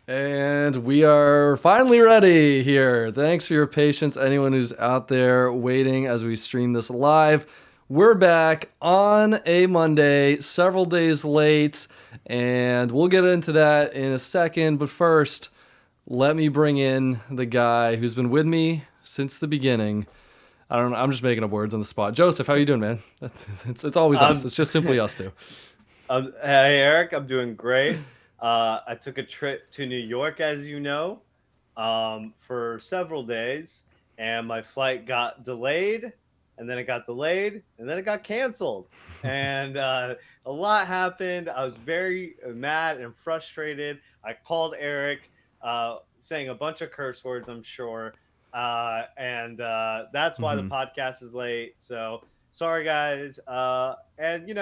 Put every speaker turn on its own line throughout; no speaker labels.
And we are finally ready here. Thanks for your patience, anyone who's out there waiting as we stream this live. We're back on a Monday, several days late, and we'll get into that in a second. But first, let me bring in the guy who's been with me since the beginning. I don't know. I'm just making up words on the spot. Joseph, how you doing, man? It's always us. It's just simply us two.
Hey, Eric, I'm doing great. I took a trip to New York, as you know, for several days, and my flight got delayed, and then it got delayed, and then it got canceled. And a lot happened. I was very mad and frustrated. I called Eric, saying a bunch of curse words, I'm sure. And that's why the podcast is late. So sorry, guys. And,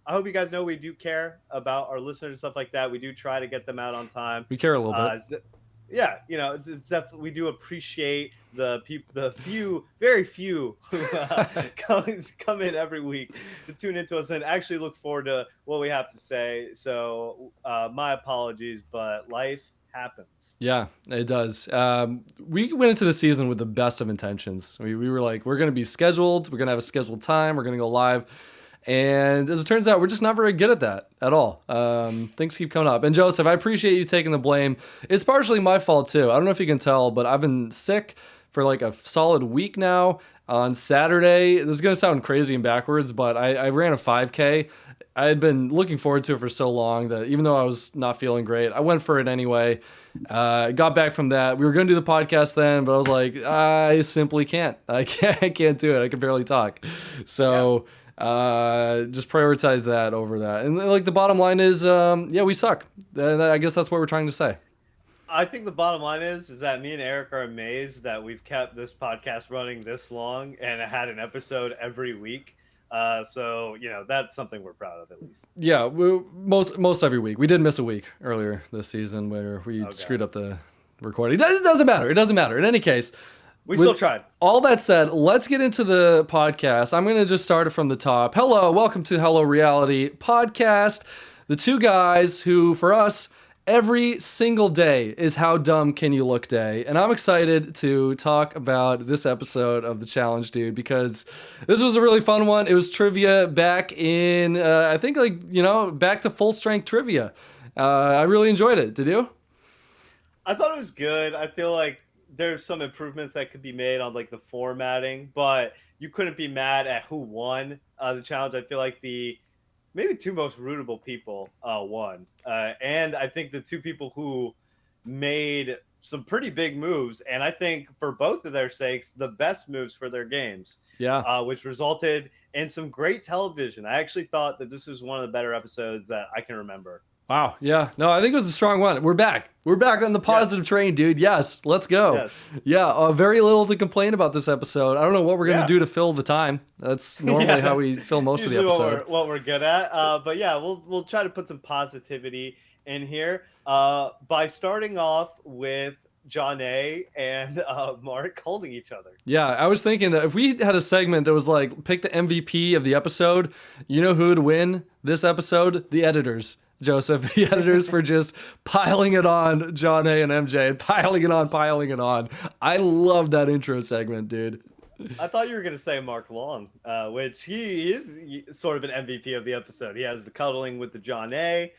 I hope you guys know we do care about our listeners and stuff like that. We do try to get them out on time.
We care a little bit.
Yeah, it's definitely, we do appreciate the very few who come in every week to tune into us and actually look forward to what we have to say. So my apologies, but life happens.
Yeah, it does. We went into the season with the best of intentions. We were like, we're going to be scheduled. We're going to have a scheduled time. We're going to go live. And as it turns out, we're just not very good at that at all. Things keep coming up. And Joseph, I appreciate you taking the blame. It's partially my fault too. I don't know if you can tell, but I've been sick for like a solid week now. On Saturday, this is going to sound crazy and backwards, but I ran a 5K. I had been looking forward to it for so long that even though I was not feeling great, I went for it anyway. Got back from that. We were going to do the podcast then, but I was like, I simply can't. I can't do it. I can barely talk. So... just prioritize that over that. And like the bottom line is, we suck. I guess that's what we're trying to say.
I think the bottom line is that me and Eric are amazed that we've kept this podcast running this long and had an episode every week. So that's something we're proud of at least.
Yeah, most every week. We did miss a week earlier this season where we screwed up the recording. It doesn't matter. It doesn't matter. In any case.
We still tried.
All that said, let's get into the podcast. I'm going to just start it from the top. Hello, welcome to Hello Reality Podcast. The two guys who, for us, every single day is How Dumb Can You Look Day. And I'm excited to talk about this episode of The Challenge, dude, because this was a really fun one. It was trivia back in, I think, back to full strength trivia. I really enjoyed it. Did you?
I thought it was good. I feel like there's some improvements that could be made on like the formatting, but you couldn't be mad at who won the challenge. I feel like the maybe two most rootable people won. And I think the two people who made some pretty big moves, and I think for both of their sakes, the best moves for their games.
Yeah.
Which resulted in some great television. I actually thought that this was one of the better episodes that I can remember.
Wow. Yeah. No, I think it was a strong one. We're back. We're back on the positive train, dude. Yes. Let's go. Yes. Yeah. Very little to complain about this episode. I don't know what we're going to do to fill the time. That's normally how we fill most of the episode.
What we're good at. But yeah, we'll try to put some positivity in here by starting off with John A. and Mark holding each other.
Yeah, I was thinking that if we had a segment that was like, pick the MVP of the episode, you know who would win this episode? The editors. Joseph, the editors, for just piling it on John A. and MJ, and piling it on. I love that intro segment, dude.
I thought you were going to say Mark Long, which he is sort of an MVP of the episode. He has the cuddling with the John A.,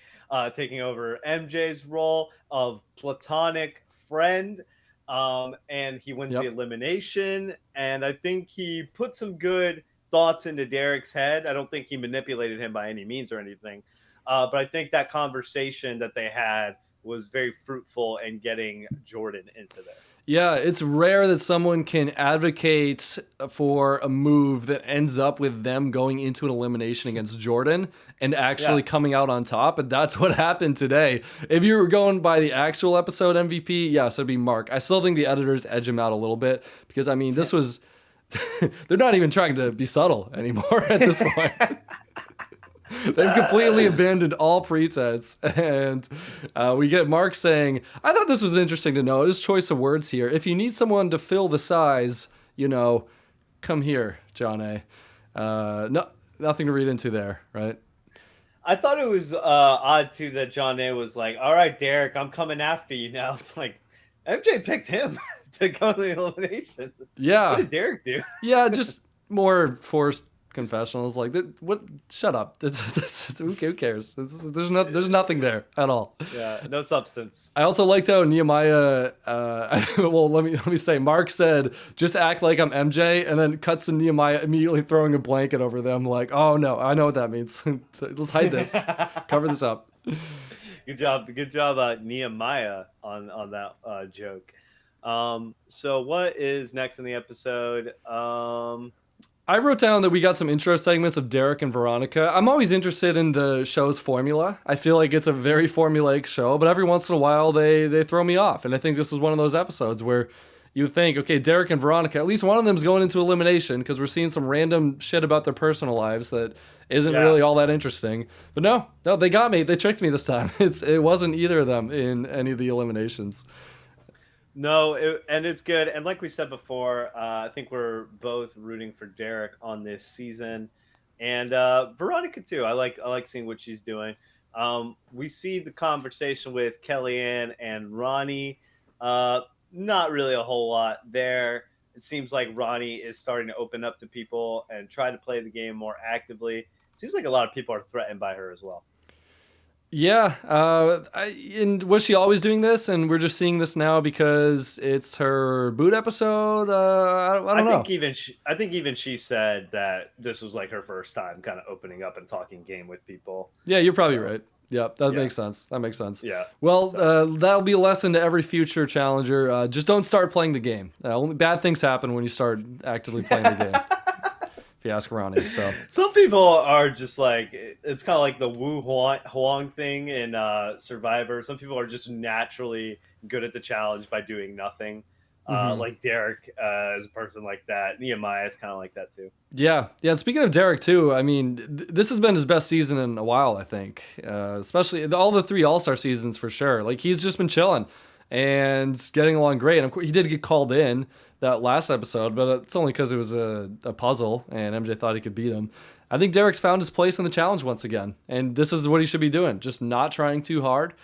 taking over MJ's role of platonic friend, and he wins the elimination, and I think he put some good thoughts into Derek's head. I don't think he manipulated him by any means or anything. But I think that conversation that they had was very fruitful in getting Jordan into there.
Yeah, it's rare that someone can advocate for a move that ends up with them going into an elimination against Jordan and actually coming out on top. And that's what happened today. If you were going by the actual episode MVP, yes, it'd be Mark. I still think the editors edge him out a little bit because, I mean, this was... they're not even trying to be subtle anymore at this point. They've completely abandoned all pretense, and we get Mark saying, I thought this was interesting to know. His choice of words here. If you need someone to fill the size, come here, John A. No, nothing to read into there, right?
I thought it was odd too that John A was like, "All right, Derek, I'm coming after you now." It's like MJ picked him to go to the elimination. What
Yeah,
did Derek do?
yeah, just more forced confessionals. Like, what? Shut up. Who cares? There's nothing there at all.
Yeah, no substance.
I also liked how Nehemiah. Well, let me say, Mark said, "Just act like I'm MJ," and then cuts to Nehemiah immediately throwing a blanket over them, like, "Oh no, I know what that means. So let's hide this, cover this up."
Good job, Nehemiah on that joke. So what is next in the episode?
I wrote down that we got some intro segments of Derek and Veronica. I'm always interested in the show's formula. I feel like it's a very formulaic show, but every once in a while they throw me off. And I think this is one of those episodes where you think, okay, Derek and Veronica, at least one of them's going into elimination because we're seeing some random shit about their personal lives that isn't really all that interesting. But no, they got me. They tricked me this time. It wasn't either of them in any of the eliminations.
No, and it's good. And like we said before, I think we're both rooting for Derek on this season, and Veronica too. I like seeing what she's doing. We see the conversation with Kellyanne and Ronnie. Not really a whole lot there. It seems like Ronnie is starting to open up to people and try to play the game more actively. It seems like a lot of people are threatened by her as well.
Yeah, and was she always doing this, and we're just seeing this now because it's her boot episode? I don't know.
I think even she said that this was like her first time kind of opening up and talking game with people.
Yeah, you're probably right. Yeah, that makes sense. That makes sense.
Yeah.
Well, that'll be a lesson to every future challenger. Just don't start playing the game. Only bad things happen when you start actively playing the game. If you ask Ronnie, so
some people are just like, it's kind of like the Wu Huang thing in Survivor. Some people are just naturally good at the challenge by doing nothing. Like Derek is a person like that. Nehemiah is kind of like that too.
Yeah. Speaking of Derek too, I mean, this has been his best season in a while. I think, especially all the 3 All-Star seasons for sure. Like he's just been chilling and getting along great. And of course, he did get called in that last episode, but it's only because it was a puzzle and MJ thought he could beat him. I think Derek's found his place in the challenge once again, and this is what he should be doing: just not trying too hard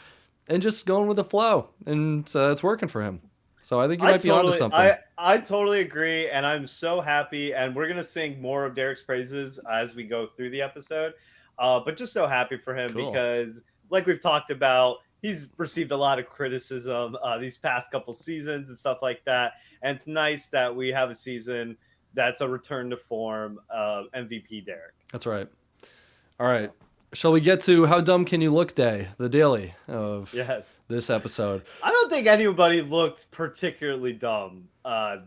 and just going with the flow, and it's working for him. So I think you might be onto something.
I totally agree, and I'm so happy. And we're gonna sing more of Derek's praises as we go through the episode. But just so happy for him because, like we've talked about, he's received a lot of criticism these past couple seasons and stuff like that. And it's nice that we have a season that's a return to form of MVP Derek.
That's right. All right. Shall we get to How Dumb Can You Look Day, the daily of this episode?
I don't think anybody looked particularly dumb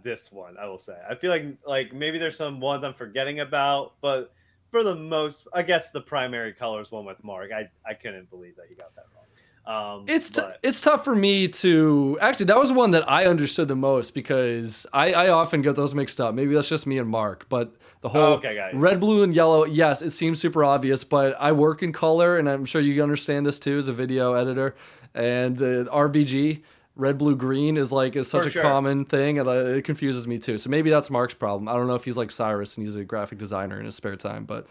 this one, I will say. I feel like maybe there's some ones I'm forgetting about, but for the most, I guess the primary colors one with Mark, I couldn't believe that you got that wrong.
It's tough for me to actually. That was one that I understood the most because I often get those mixed up. Maybe that's just me and Mark, but the whole red, blue, and yellow. Yes, it seems super obvious, but I work in color, and I'm sure you understand this too as a video editor. And the RBG, red, blue, green, is such a common thing, and it confuses me too. So maybe that's Mark's problem. I don't know if he's like Cyrus and he's a graphic designer in his spare time, but.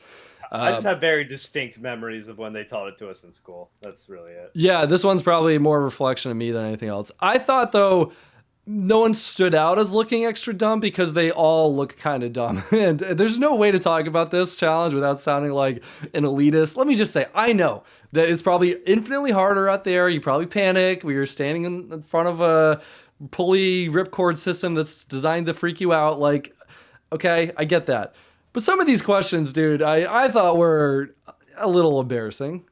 I just have very distinct memories of when they taught it to us in school. That's really it.
Yeah, this one's probably more a reflection of me than anything else. I thought, though, no one stood out as looking extra dumb because they all look kind of dumb. And there's no way to talk about this challenge without sounding like an elitist. Let me just say, I know that it's probably infinitely harder out there. You probably panic. We were standing in front of a pulley ripcord system that's designed to freak you out. Like, okay, I get that. But some of these questions, dude, I thought were a little embarrassing.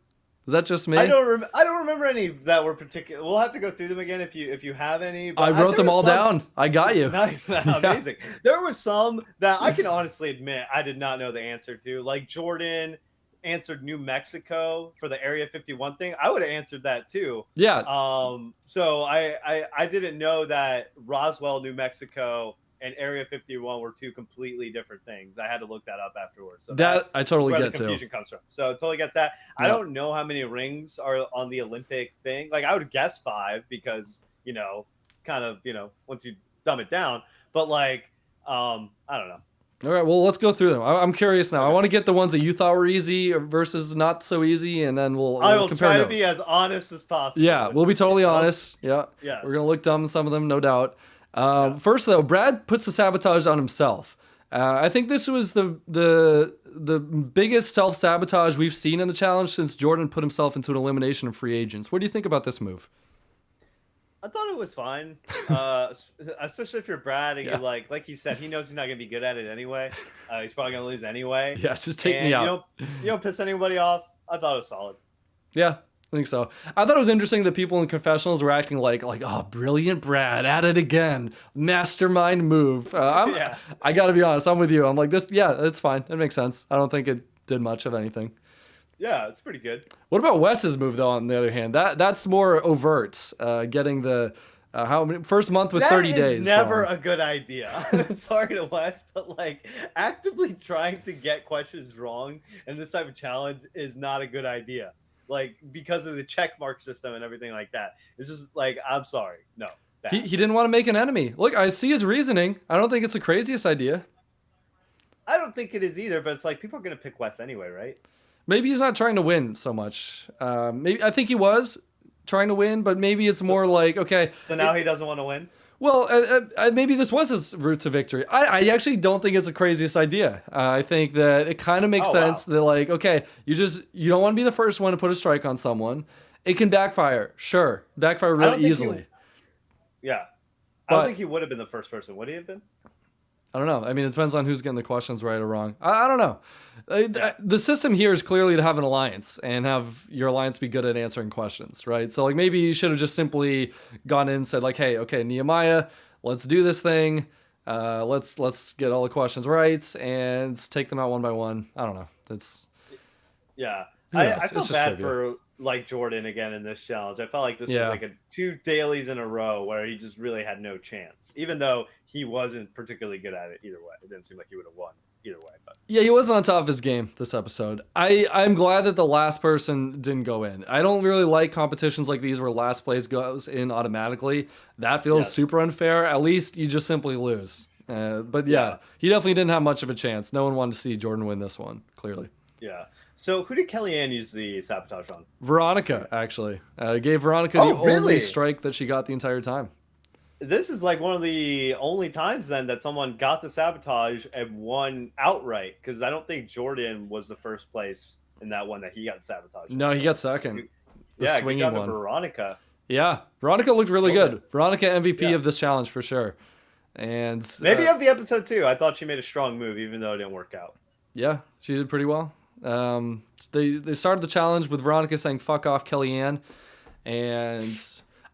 Is that just me?
I don't remember any that were particular. We'll have to go through them again if you have any.
But I wrote them all down. I got you.
Nice. Amazing. Yeah. There were some that I can honestly admit I did not know the answer to. Like Jordan answered New Mexico for the Area 51 thing. I would have answered that too.
Yeah.
So I didn't know that Roswell, New Mexico, and Area 51 were 2 completely different things. I had to look that up afterwards. So
that I totally
get
too.
The confusion comes from. So I totally get that. Yeah. I don't know how many rings are on the Olympic thing. Like I would guess 5 because, kind of, once you dumb it down. But like, I don't know.
All right, well, let's go through them. I'm curious now. I want to get the ones that you thought were easy versus not so easy, and then
I
we'll
will
compare
try to
notes.
be as honest as possible.
Yeah, we'll be totally
Well,
honest. Yeah,
yes.
we're gonna look dumb in some of them, no doubt. First, though, Brad puts the sabotage on himself. I think this was the biggest self sabotage we've seen in the challenge since Jordan put himself into an elimination of free agents. What do you think about this move?
I thought it was fine, especially if you're Brad and
Yeah.
you're like you said, he knows he's not gonna be good at it anyway. He's probably gonna lose anyway.
Yeah, just take
And
me out.
You don't piss anybody off. I thought it was solid.
Yeah, I think so. I thought it was interesting that people in confessionals were acting like, oh, brilliant Brad, at it again, mastermind move.
Yeah.
I got to be honest, I'm with you. I'm like this. Yeah, it's fine. It makes sense. I don't think it did much of anything.
Yeah, it's pretty good.
What about Wes's move though? On the other hand, that's more overt. Getting the first month with 30 days.
That is never
wrong.
a good idea. I'm sorry to Wes, but like actively trying to get questions wrong in this type of challenge is not a good idea. Like because of the check mark system and everything like that. It's just like I'm sorry. No.
He didn't want to make an enemy. Look, I see his reasoning. I don't think it's the craziest idea.
I don't think it is either, but it's like people are gonna pick Wes anyway, right?
Maybe he's not trying to win so much. Maybe I think he was trying to win, but maybe it's more like, okay.
So now he doesn't want to win?
Well, maybe this was his route to victory. I actually don't think it's the craziest idea. I think that it kind of makes sense that like, okay, you don't want to be the first one to put a strike on someone. It can backfire. Sure. Backfire really easily.
Yeah. I don't think he would have been the first person. Would he have been?
I don't know. I mean, it depends on who's getting the questions right or wrong. I don't know. The system here is clearly to have an alliance and have your alliance be good at answering questions, right? So like maybe you should have just simply gone in and said like, hey, okay, Nehemiah, let's do this thing. Let's get all the questions right and take them out one by one. I don't know.
Yeah.
knows?
I
It's
felt
just
bad
trivia.
for like Jordan again in this challenge. I felt like this was like 2 dailies in a row where he just really had no chance, even though he wasn't particularly good at it either way. It didn't seem like he would have won either way. But
Yeah, he wasn't on top of his game this episode. I'm glad that the last person didn't go in. I don't really like competitions like these where last place goes in automatically. That feels super unfair. At least you just simply lose. But yeah, he definitely didn't have much of a chance. No one wanted to see Jordan win this one, clearly.
Yeah. So who did Kellyanne use the sabotage on?
Veronica, actually. Gave Veronica the only
really?
strike that she got the entire time.
This is like one of the only times then that someone got the sabotage and won outright, because I don't think Jordan was the first place in that one that he got sabotaged.
No, he got second. The
Yeah, good
swinging
job to
one.
Veronica.
Yeah, Veronica looked really
Okay.
good. Veronica MVP
Yeah.
of this challenge for sure. And
Maybe of the episode too. I thought she made a strong move, even though it didn't work out.
yeah, she did pretty well. They started the challenge with Veronica saying "fuck off, Kellyanne," and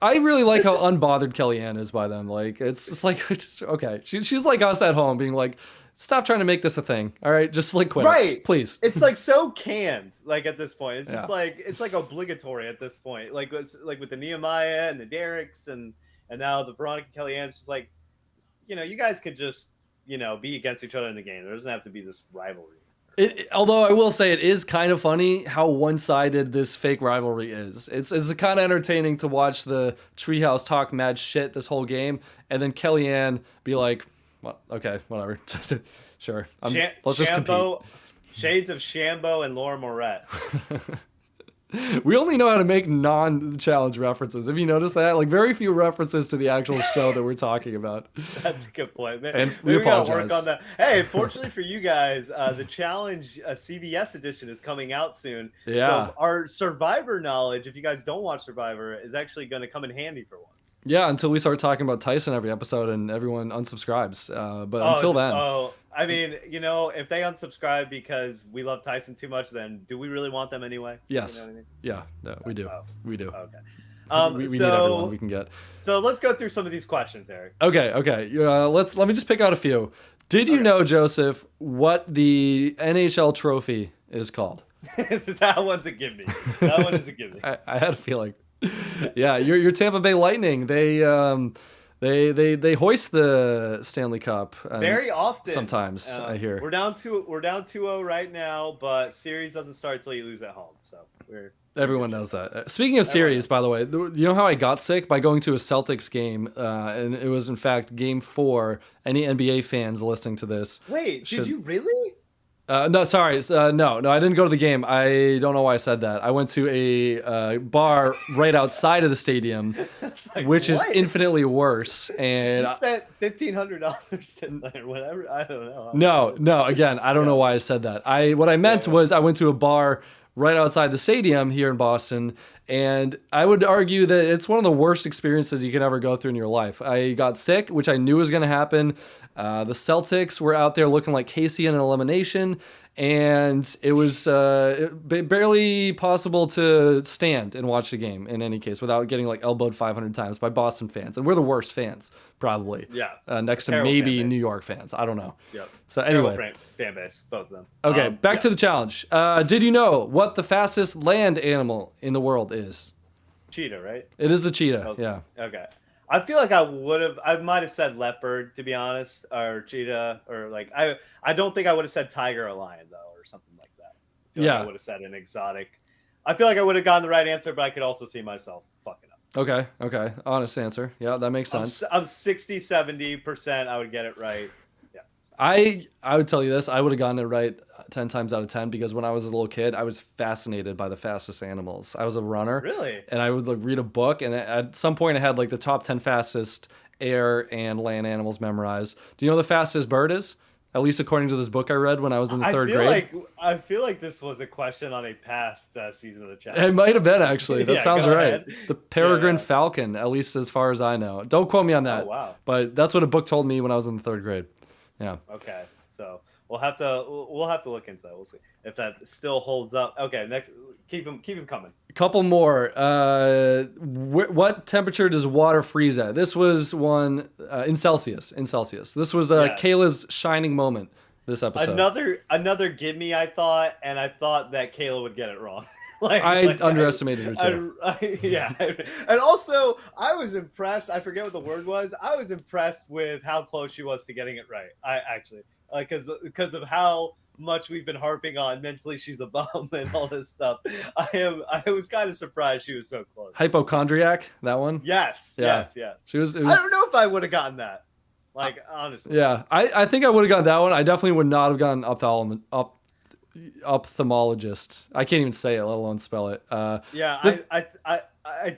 I really like how unbothered Kellyanne is by them. Like it's like okay, she's like us at home, being like, "Stop trying to make this a thing. All right, just like quit,
Right.
please."
It's like so canned. Like at this point, it's just
Yeah.
like it's like obligatory at this point. Like with the Nehemiah and the Derek's and now the Veronica Kellyanne. It's just like, you guys could just be against each other in the game. There doesn't have to be this rivalry.
Although I will say it is kind of funny how one-sided this fake rivalry is. It's kind of entertaining to watch the Treehouse talk mad shit this whole game, and then Kellyanne be like, well, "Okay, whatever, sure, let's just compete."
Shades of Shambo and Laura Moret.
We only know how to make non-challenge references. Have you noticed that? Like very few references to the actual show that we're talking about.
That's a good point, man.
And we
Maybe gotta
apologize.
work on that. Hey, fortunately for you guys, the challenge CBS edition is coming out soon.
Yeah.
So our Survivor knowledge, if you guys don't watch Survivor, is actually going to come in handy for once.
Yeah, until we start talking about Tyson every episode and everyone unsubscribes. But until then,
I mean, if they unsubscribe because we love Tyson too much, then do we really want them anyway?
yes,
You know what I mean?
yeah, no, we do, we do.
Okay.
We need everyone we can get.
So let's go through some of these questions, Eric.
Okay. Let me just pick out a few. Did you know, Joseph, what the NHL trophy is called?
That one's a gimme. That one is a gimme.
I had a feeling. Yeah, your Tampa Bay Lightning. They hoist the Stanley Cup
Very often.
Sometimes I hear.
We're down 2-0 right now, but series doesn't start till you lose at home. So we're
Everyone knows that. Speaking of series, by the way, you know how I got sick? By going to a Celtics game, and it was in fact Game 4. Any NBA fans listening to this?
Wait, did you really?
No, sorry. No, I didn't go to the game. I don't know why I said that. I went to a bar right outside of the stadium,
Like,
which is
what?
infinitely worse. And
You spent $1,500 in there, whatever. I don't know.
no. Again, I don't know why I said that. What I meant was I went to a bar right outside the stadium here in Boston, and I would argue that it's one of the worst experiences you can ever go through in your life. I got sick, which I knew was going to happen. The Celtics were out there looking like Casey in an elimination, and it was barely possible to stand and watch the game in any case without getting like elbowed 500 times by Boston fans. And we're the worst fans, probably.
Yeah.
Next to
Terrible
maybe
fan base.
New York fans. I don't know.
Yep.
So
Terrible
anyway.
fan base, both of them.
Okay, back to the challenge. Did you know what the fastest land animal in the world is?
cheetah, right?
It is the cheetah, yeah.
Okay. I feel like I might have said leopard, to be honest, or cheetah, or like I don't think I would have said tiger or lion though, or something like that. I feel like I would have said an exotic. I feel like I would have gotten the right answer, but I could also see myself fucking up.
Okay. Honest answer. Yeah, that makes sense.
I'm 60-70% I would get it right. Yeah.
I would tell you this, I would have gotten it right 10 times out of 10 because when I was a little kid, I was fascinated by the fastest animals. I was a runner.
Really?
And I would like read a book, and at some point I had like the top 10 fastest air and land animals memorized. Do you know the fastest bird is? At least according to this book I read when I was in the third grade.
I feel like this was a question on a past season of the challenge.
It might have been, actually. That sounds right.
Ahead.
The peregrine falcon, at least as far as I know. Don't quote me on that.
Oh, wow.
But that's what a book told me when I was in the third grade. Yeah.
Okay. So we'll have to look into that. We'll see if that still holds up. Okay, next, keep them coming.
A couple more. What temperature does water freeze at? This was one in Celsius. This was Kayla's shining moment this episode.
Another gimme, I thought, and I thought that Kayla would get it wrong.
I underestimated her too.
Yeah, and also I was impressed. I forget what the word was. I was impressed with how close she was to getting it right. I actually, because of how much we've been harping on mentally she's a bum and all this stuff. I was kind of surprised she was so close.
Hypochondriac, that one?
Yes.
She was.
I don't know if I would have gotten that. Like, honestly.
Yeah, I think I would have gotten that one. I definitely would not have gotten ophthalmologist. I can't even say it, let alone spell it.
I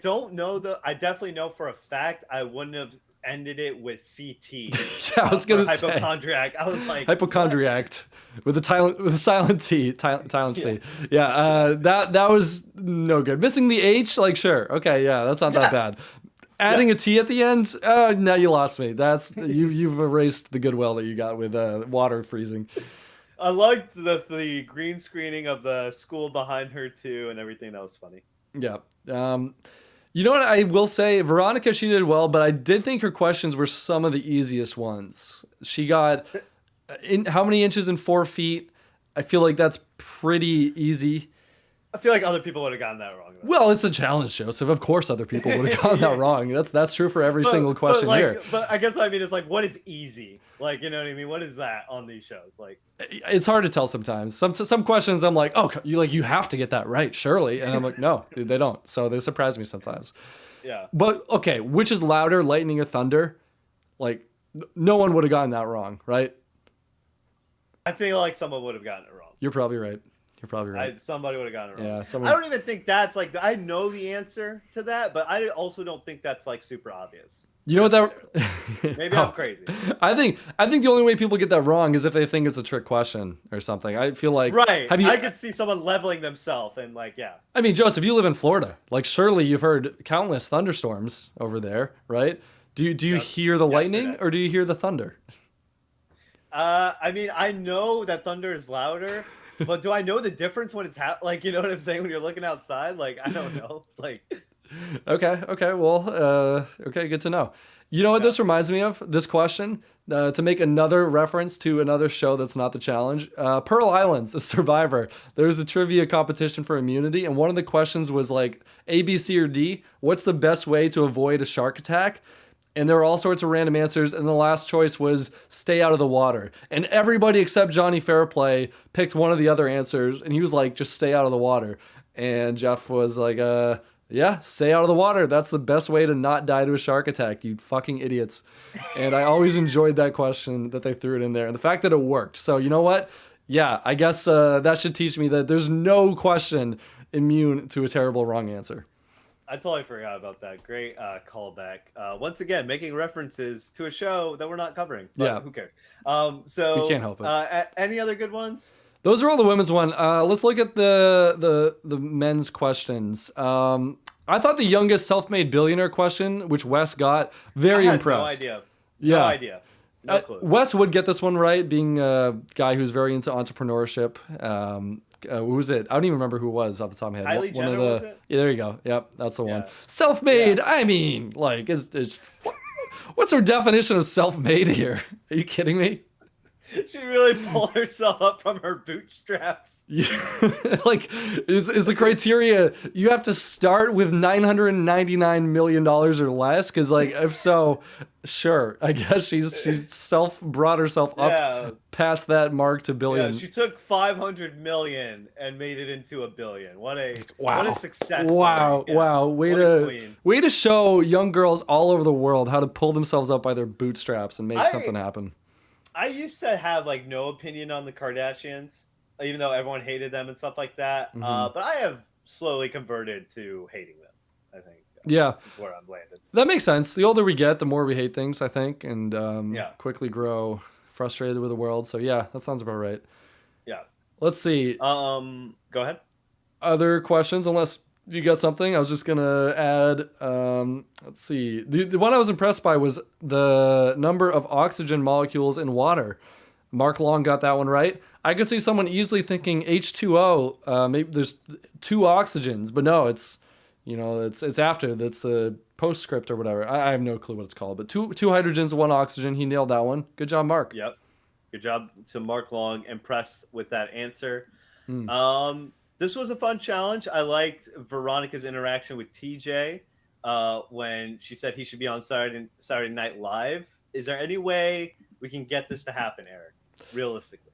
don't know though. I definitely know for a fact I wouldn't have ended it with CT.
Yeah, I was gonna say
hypochondriac. I was like
hypochondriac with a silent T, silent C. Yeah, that was no good. Missing the H, like sure, okay, yeah, that's not that bad. Adding a T at the end, now you lost me. That's you've erased the goodwill that you got with water freezing.
I liked the green screening of the school behind her too, and everything. That was funny.
Yeah. You know what I will say? Veronica, she did well, but I did think her questions were some of the easiest ones. She got how many inches in 4 feet? I feel like that's pretty easy.
I feel like other people would have gotten that wrong. Though.
Well, it's a challenge show, so of course other people would have gotten that wrong. That's true for every single question here.
But I guess what I mean is like, what is easy? Like, you know what I mean? What is that on these shows? Like,
it's hard to tell sometimes. Some questions I'm like, oh, you have to get that right, surely, and I'm like, no, they don't. So they surprise me sometimes.
Yeah.
But okay, which is louder, lightning or thunder? Like, no one would have gotten that wrong, right?
I feel like someone would have gotten it wrong.
You're probably right.
Somebody would have gotten it wrong.
Yeah,
I don't even think that's like, I know the answer to that, but I also don't think that's like super obvious.
You know what that?
Maybe I'm crazy.
I think the only way people get that wrong is if they think it's a trick question or something. I feel like
I could see someone leveling themselves and like, yeah.
I mean, Joseph, you live in Florida. Like, surely you've heard countless thunderstorms over there, right? Do you hear the lightning or do you hear the thunder?
I mean, I know that thunder is louder. But do I know the difference when it's like, you know what I'm saying? When you're looking outside, like, I don't know. Like,
okay. Well, okay. Good to know. You know what this reminds me of? This question, to make another reference to another show that's not the challenge. Pearl Islands, the Survivor. There's a trivia competition for immunity. And one of the questions was like A, B, C, or D. What's the best way to avoid a shark attack? And there were all sorts of random answers, and the last choice was stay out of the water. And everybody except Johnny Fairplay picked one of the other answers, and he was like, just stay out of the water. And Jeff was like, yeah, stay out of the water. That's the best way to not die to a shark attack, you fucking idiots. And I always enjoyed that question that they threw it in there. And the fact that it worked. So, you know what? Yeah, I guess that should teach me that there's no question immune to a terrible wrong answer.
I totally forgot about that. Great callback. Once again, making references to a show that we're not covering, but
Yeah.
who cares?
We can't help it.
Any other good ones?
Those are all the women's one. Let's look at the men's questions. I thought the youngest self-made billionaire question, which Wes got, very
I had
impressed.
No idea.
Yeah.
No idea. No clue.
Wes would get this one right, being a guy who's very into entrepreneurship. Who was it? I don't even remember who it was off the top of my head.
Kylie Jenner, was it?
Yeah, there you go. Yep, that's the one.
Yeah.
Self-made.
Yeah.
I mean, like, what's her definition of self-made here? Are you kidding me?
She really pulled herself up from her bootstraps.
Yeah. Like, is the criteria you have to start with $999 million or less? Because, like, if so, sure, I guess she's brought herself up past that mark to billion.
Yeah, she took 500 million and made it into $1 billion. What a success!
Wow,
story.
Wow, way to show young girls all over the world how to pull themselves up by their bootstraps and make something happen.
I used to have like no opinion on the Kardashians, even though everyone hated them and stuff like that. But I have slowly converted to hating them. I think.
Yeah,
is where I'm landed.
That makes sense. The older we get, the more we hate things, I think, and quickly grow frustrated with the world. So yeah, that sounds about right.
Yeah.
Let's see.
Go ahead.
Other questions, unless you got something. I was just gonna add. Let's see. The one I was impressed by was the number of oxygen molecules in water. Mark Long got that one right. I could see someone easily thinking H2O. Maybe there's 2 oxygens, but no, it's after. That's the postscript or whatever. I have no clue what it's called, but two hydrogens, 1 oxygen. He nailed that one. Good job, Mark.
Yep. Good job to Mark Long. Impressed with that answer. This was a fun challenge. I liked Veronica's interaction with TJ when she said he should be on Saturday Night Live. Is there any way we can get this to happen, Eric? Realistically.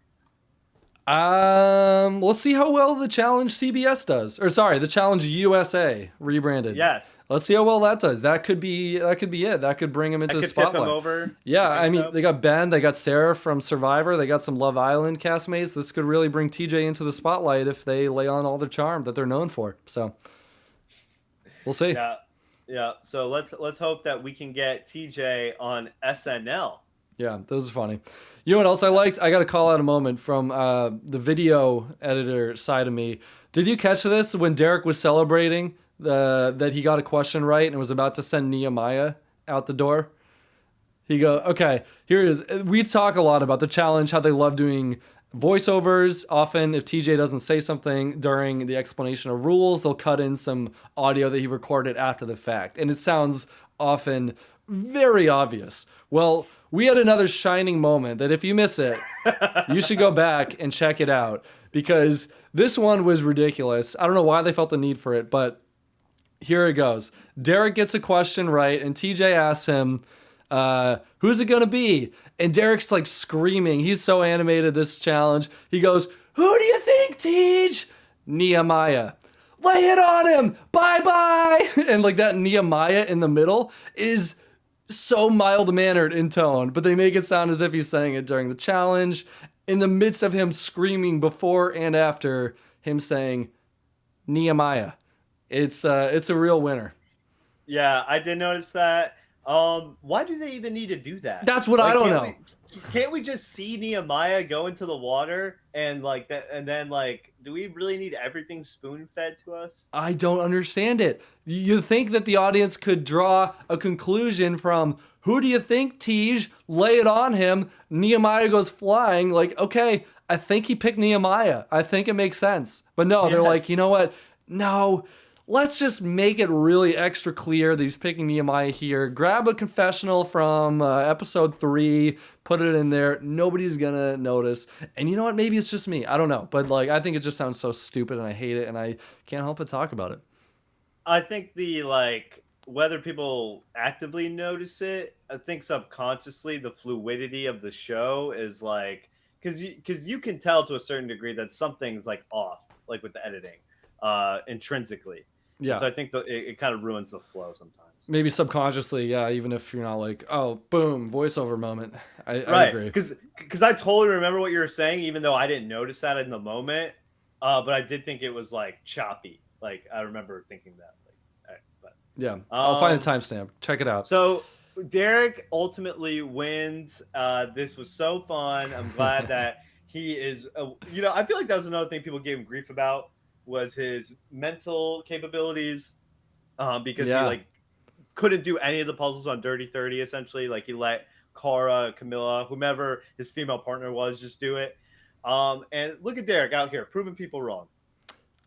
Let's see how well the Challenge CBS does. Or sorry, the Challenge USA rebranded.
Yes.
Let's see how well that does. That could be it. That could bring him into the spotlight.
Tip him over.
Yeah, I mean, they got Ben, they got Sarah from Survivor, they got some Love Island castmates. This could really bring TJ into the spotlight if they lay on all the charm that they're known for. So we'll see.
Yeah. So let's hope that we can get TJ on SNL.
Yeah, those are funny. You know what else I liked? I got to call out a moment from the video editor side of me. Did you catch this when Derek was celebrating that he got a question right and was about to send Nehemiah out the door? He go, okay, here it is. We talk a lot about the challenge, how they love doing voiceovers. Often, if TJ doesn't say something during the explanation of rules, they'll cut in some audio that he recorded after the fact. And it sounds often very obvious. Well, we had another shining moment that if you miss it, you should go back and check it out because this one was ridiculous. I don't know why they felt the need for it, but here it goes. Derek gets a question right, and TJ asks him, who's it going to be? And Derek's like screaming. He's so animated, this challenge. He goes, who do you think, Tej? Nehemiah. Lay it on him. Bye-bye. And like that Nehemiah in the middle is so mild-mannered in tone, but they make it sound as if he's saying it during the challenge in the midst of him screaming before and after him saying Nehemiah. It's a real winner.
Yeah, I did notice that. Why do they even need to do that?
That's what I don't know.
Can't we just see Nehemiah go into the water and like that, and then like, do we really need everything spoon-fed to us?
I don't understand it. You think that the audience could draw a conclusion from who do you think, Tej? Lay it on him. Nehemiah goes flying. Like, okay, I think he picked Nehemiah. I think it makes sense. But no, they're like, you know what? No. Let's just make it really extra clear that he's picking Nehemiah here. Grab a confessional from episode 3, put it in there. Nobody's going to notice. And you know what? Maybe it's just me. I don't know. But like, I think it just sounds so stupid and I hate it and I can't help but talk about it.
I think whether people actively notice it, I think subconsciously the fluidity of the show is like, because you can tell to a certain degree that something's like off, like with the editing. intrinsically. And
Yeah.
so I think it kind of ruins the flow sometimes.
Maybe subconsciously, yeah, even if you're not like, oh, boom, voiceover moment. I
Right,
agree.
because I totally remember what you were saying, even though I didn't notice that in the moment. But I did think it was like choppy. Like I remember thinking that. Like, all right,
Yeah.
but
I'll find a timestamp. Check it out.
so Derek ultimately wins. This was so fun. I'm glad that he is. I feel like that was another thing people gave him grief about was his mental capabilities, because he
Yeah.
like couldn't do any of the puzzles on Dirty 30. Essentially, like he let Cara, Camilla, whomever his female partner was, just do it. And look at Derek out here proving people wrong.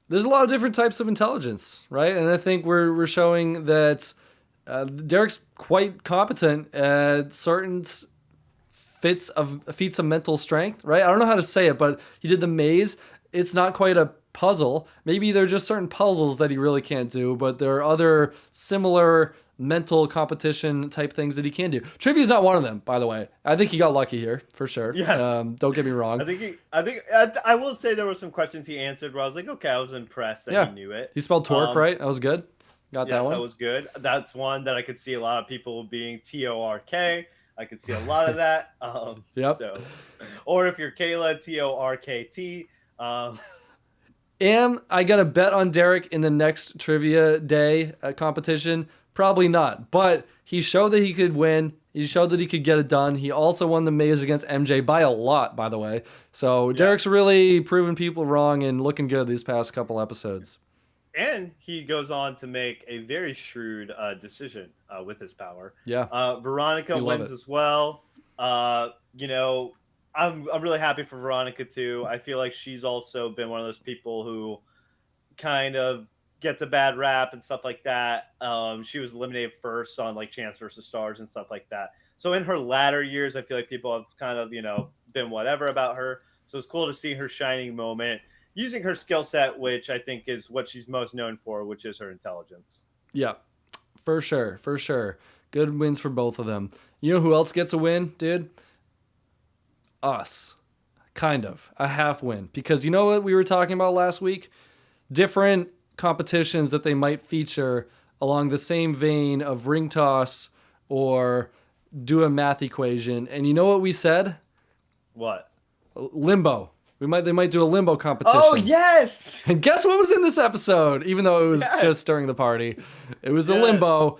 There's a lot of different types of intelligence, right? And I think we're showing that Derek's quite competent at certain feats of mental strength, right? I don't know how to say it, but he did the maze. It's not quite a puzzle. Maybe there are just certain puzzles that he really can't do, but there are other similar mental competition type things that he can do. Trivia is not one of them, by the way. I think he got lucky here for sure.
Yes.
Don't get me wrong.
I will say there were some questions he answered where I was like, okay, I was impressed that he knew it.
He spelled torque right. That was good. Got
yes,
that one.
That was good. That's one that I could see a lot of people being TORK. I could see a lot of that.
Yep.
So, or if you're Kayla, TORKT.
Am I gonna bet on Derek in the next trivia day competition? Probably not. But he showed that he could win. He showed that he could get it done. He also won the maze against MJ by a lot, by the way. So Derek's really proven people wrong and looking good these past couple episodes.
And he goes on to make a very shrewd decision with his power.
Yeah.
Veronica wins as well. I'm really happy for Veronica too. I feel like she's also been one of those people who kind of gets a bad rap and stuff like that. She was eliminated first on like Chance versus Stars and stuff like that. So in her latter years, I feel like people have kind of, been whatever about her. So it's cool to see her shining moment using her skill set, which I think is what she's most known for, which is her intelligence.
Yeah, for sure. For sure. Good wins for both of them. You know who else gets a win, dude? Us. Kind of. A half win. Because you know what we were talking about last week? Different competitions that they might feature along the same vein of ring toss or do a math equation. And you know what we said?
What?
Limbo. They might do a limbo competition.
Oh, yes!
And guess what was in this episode? Even though it was just during the party. It was a limbo.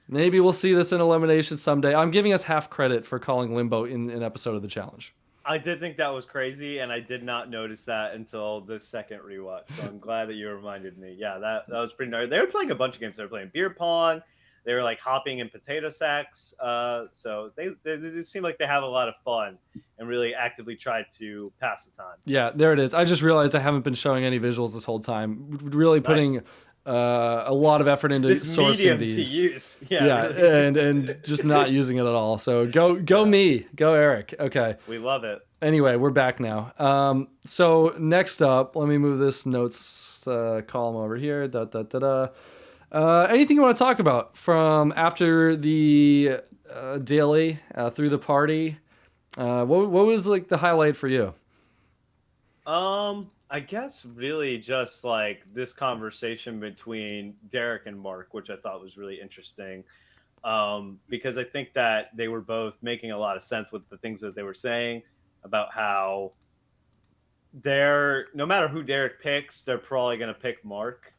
Maybe we'll see this in elimination someday. I'm giving us half credit for calling limbo in an episode of the challenge.
I did think that was crazy, and I did not notice that until the second rewatch. So I'm glad that you reminded me. Yeah, that was pretty nice. They were playing a bunch of games. They were playing beer pong. They were like hopping in potato sacks. So they seem like they have a lot of fun and really actively tried to pass the time.
Yeah, there it is. I just realized I haven't been showing any visuals this whole time. Really putting a lot of effort into
this
sourcing these.
To use.
Yeah, really. and just not using it at all. So go me, go Eric. Okay,
we love it.
Anyway, we're back now. So next up, let me move this notes column over here. Anything you want to talk about from after the daily through the party? What was like the highlight for you?
I guess really just like this conversation between Derek and Mark, which I thought was really interesting, because I think that they were both making a lot of sense with the things that they were saying about how no matter who Derek picks, they're probably going to pick Mark.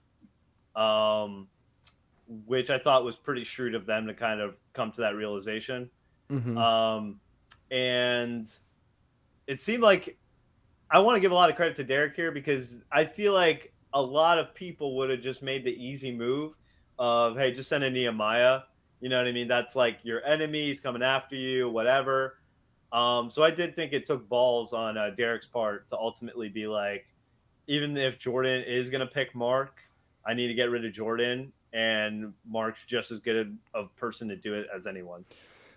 Which I thought was pretty shrewd of them to kind of come to that realization. Mm-hmm. And it seemed like I want to give a lot of credit to Derek here because I feel like a lot of people would have just made the easy move of, hey, just send a Nehemiah. You know what I mean? That's like your enemy. He's coming after you, whatever. So I did think it took balls on Derek's part to ultimately be like, even if Jordan is going to pick Mark, I need to get rid of Jordan. And Mark's just as good of a person to do it as anyone.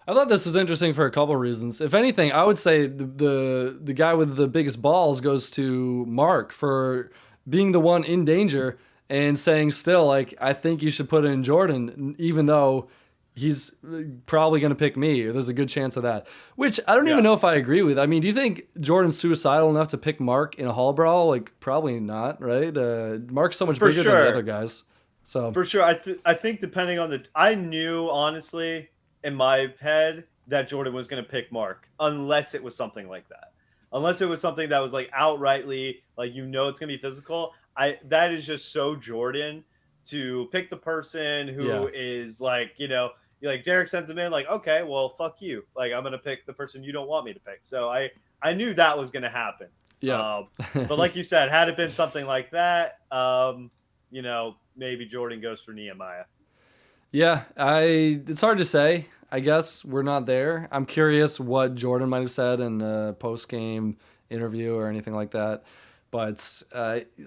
I thought this was interesting for a couple of reasons. If anything, I would say the guy with the biggest balls goes to Mark for being the one in danger and saying still, like, I think you should put in Jordan, even though he's probably going to pick me, or there's a good chance of that. Which I don't even
Yeah,
know if I agree with. I mean, do you think Jordan's suicidal enough to pick Mark in a hall brawl? Like, probably not, right? Mark's so much
for
bigger than the other
sure.
guys. So,
For sure. I think depending on I knew honestly in my head that Jordan was going to pick Mark unless it was something like that. Unless it was something that was like outrightly like it's going to be physical. That is just so Jordan to pick the person
yeah.
who is like, like Derek sends him in like, "Okay, well, fuck you. Like I'm going to pick the person you don't want me to pick." So I knew that was going to happen.
Yeah.
But like you said, had it been something like that, maybe Jordan goes for Nehemiah.
Yeah, it's hard to say. I guess we're not there. I'm curious what Jordan might have said in a post game interview or anything like that. But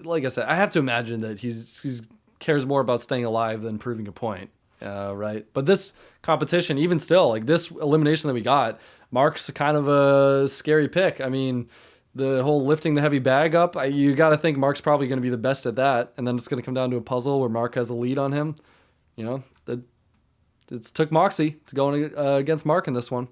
like I said, I have to imagine that he's cares more about staying alive than proving a point, right? But this competition, even still, like this elimination that we got, Mark's kind of a scary pick. I mean, the whole lifting the heavy bag up, you got to think Mark's probably going to be the best at that, and then it's going to come down to a puzzle where Mark has a lead on him. You know, it took Moxie to go against Mark in this one.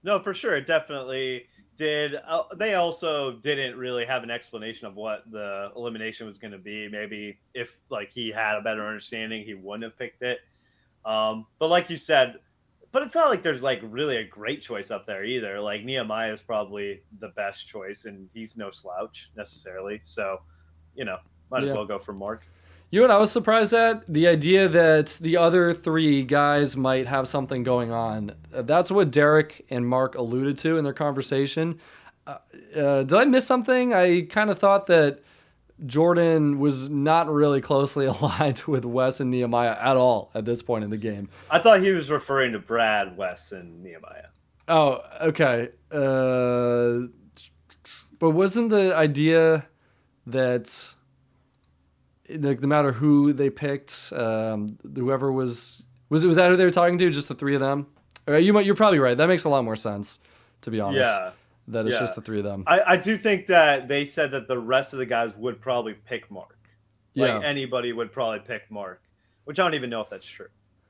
No, for sure, it definitely did. They also didn't really have an explanation of what the elimination was going to be. Maybe if like he had a better understanding, he wouldn't have picked it. But like you said, but it's not like there's like really a great choice up there either. Like Nehemiah is probably the best choice, and he's no slouch necessarily. So, might as
Yeah.
well go for Mark.
You know what I was surprised at? The idea that the other three guys might have something going on. That's what Derek and Mark alluded to in their conversation. Did I miss something? I kind of thought that Jordan was not really closely aligned with Wes and Nehemiah at all at this point in the game.
I thought he was referring to Brad, Wes, and Nehemiah.
Oh, okay. But wasn't the idea that like no matter who they picked, whoever was that who they were talking to? Just the three of them? You're probably right. That makes a lot more sense, to be honest.
Yeah,
That it's
yeah.
just the three of them.
I do think that they said that the rest of the guys would probably pick Mark. Like
Yeah,
anybody would probably pick Mark, which I don't even know if that's true.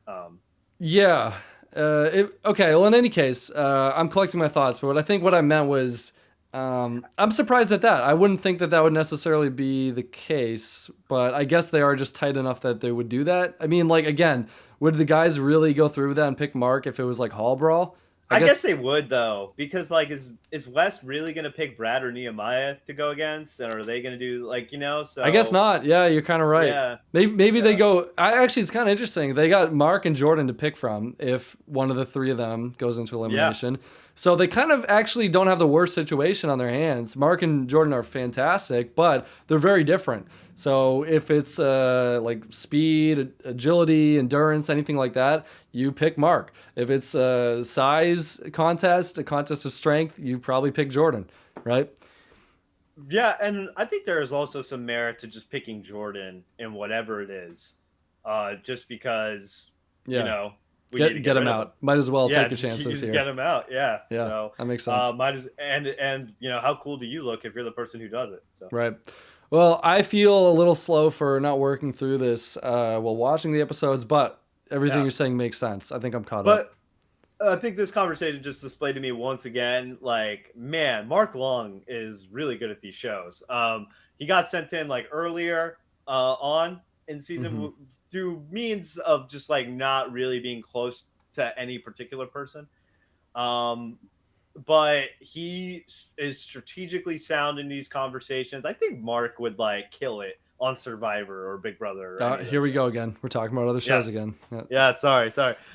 Um,
yeah. Okay. Well, in any case, I'm collecting my thoughts, but what I meant was, I'm surprised at that. I wouldn't think that would necessarily be the case, but I guess they are just tight enough that they would do that. I mean, like again, would the guys really go through with that and pick Mark if it was like Hall Brawl? I
I guess
guess
they would though, because like, is Wes really gonna pick Brad or Nehemiah to go against, and are they gonna do like
I guess
So
not. Yeah, you're kind of right.
yeah,
Maybe they
yeah,
go. Actually, it's kind of interesting. They got Mark and Jordan to pick from if one of the three of them goes into
yeah.
elimination. So they kind of actually don't have the worst situation on their hands. Mark and Jordan are fantastic, but they're very different. So if it's like speed, agility, endurance, anything like that, you pick Mark. If it's a size contest, a contest of strength, you probably pick Jordan, right?
Yeah, and I think there is also some merit to just picking Jordan in whatever it is, just because you
Yeah.
know we need to
Get
get
him
rid of him.
out. Might as well
Yeah,
take a
just,
chances
just
here.
get him out. Yeah.
Yeah,
So
that makes sense.
might as and how cool do you look if you're the person who does it? So
Right. Well, I feel a little slow for not working through this while watching the episodes, but everything
yeah,
you're saying makes sense. I think I'm caught up.
but I think this conversation just displayed to me once again, like, man, Mark Long is really good at these shows. He got sent in like earlier on in season
Hmm.
through means of just like not really being close to any particular person. Um, but he is strategically sound in these conversations. I think Mark would like kill it on Survivor or Big Brother or any of
Here
those
we go
shows.
again. We're talking about other shows
Yes.
again. Yeah.
Yeah, sorry.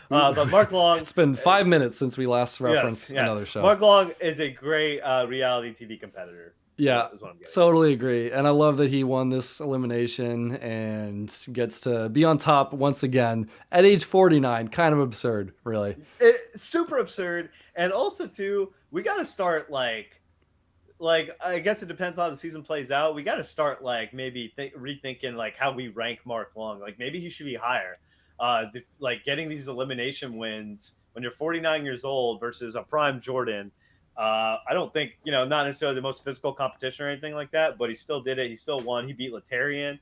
But Mark Long,
It's been 5 minutes since we last
yes,
referenced
yeah.
another show.
Mark Long is a great reality TV competitor.
Yeah,
Is what I'm getting.
totally agree. And I love that he won this elimination and gets to be on top once again at age 49. Kind of absurd, really.
It's super absurd, and also too, we got to start like I guess it depends on how the season plays out. We got to start like maybe rethinking like how we rank Mark Long. Like maybe he should be higher. Like getting these elimination wins when you're 49 years old versus a prime Jordan. I don't think not necessarily the most physical competition or anything like that, but he still did it. He still won. He beat Letarian.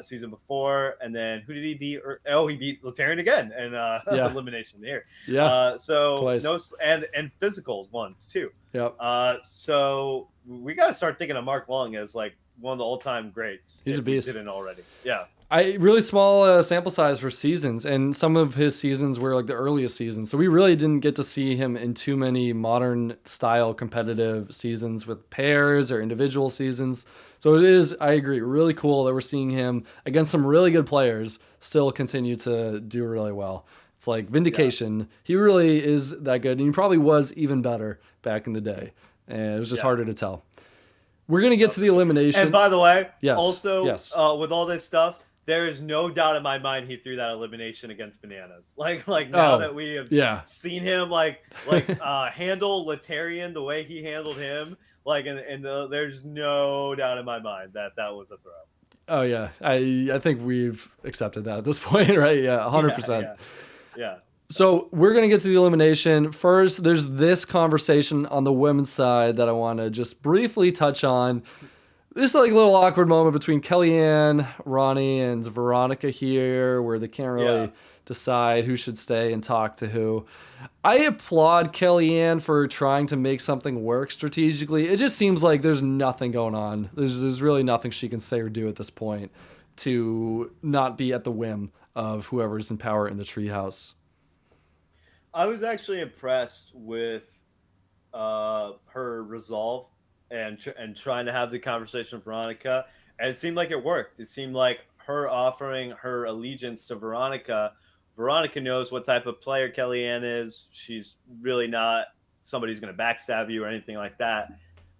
season before, and then who did he beat? Oh, he beat Laterran again in
Yeah.
elimination here.
Yeah.
So
Twice.
no, and physicals once too.
Yep.
So we got to start thinking of Mark Long as like one of the all-time greats
He's a
if we
beast.
didn't already. Yeah.
I really small sample size for seasons, and some of his seasons were like the earliest seasons, so we really didn't get to see him in too many modern style competitive seasons with pairs or individual seasons. So it is, I agree, really cool that we're seeing him against some really good players still continue to do really well. It's like vindication. He really is that good, and he probably was even better back in the day, and it was just harder to tell. We're gonna get to the elimination.
And by the way,
Yes.
also
Yes.
with all this stuff, there is no doubt in my mind he threw that elimination against Bananas. Like now that we have seen him handle Laterran the way he handled him, there's no doubt in my mind that was a throw.
Oh yeah, I think we've accepted that at this point, right? Yeah, 100%.
Yeah.
So we're gonna get to the elimination first. There's this conversation on the women's side that I want to just briefly touch on. This like little awkward moment between Kellyanne, Ronnie, and Veronica here, where they can't really decide who should stay and talk to who. I applaud Kellyanne for trying to make something work strategically. It just seems like there's nothing going on. There's really nothing she can say or do at this point to not be at the whim of whoever's in power in the treehouse.
I was actually impressed with her resolve and trying to have the conversation with Veronica, and it seemed like it worked. It seemed like her offering her allegiance to Veronica. Veronica knows what type of player Kellyanne is. She's really not somebody who's going to backstab you or anything like that.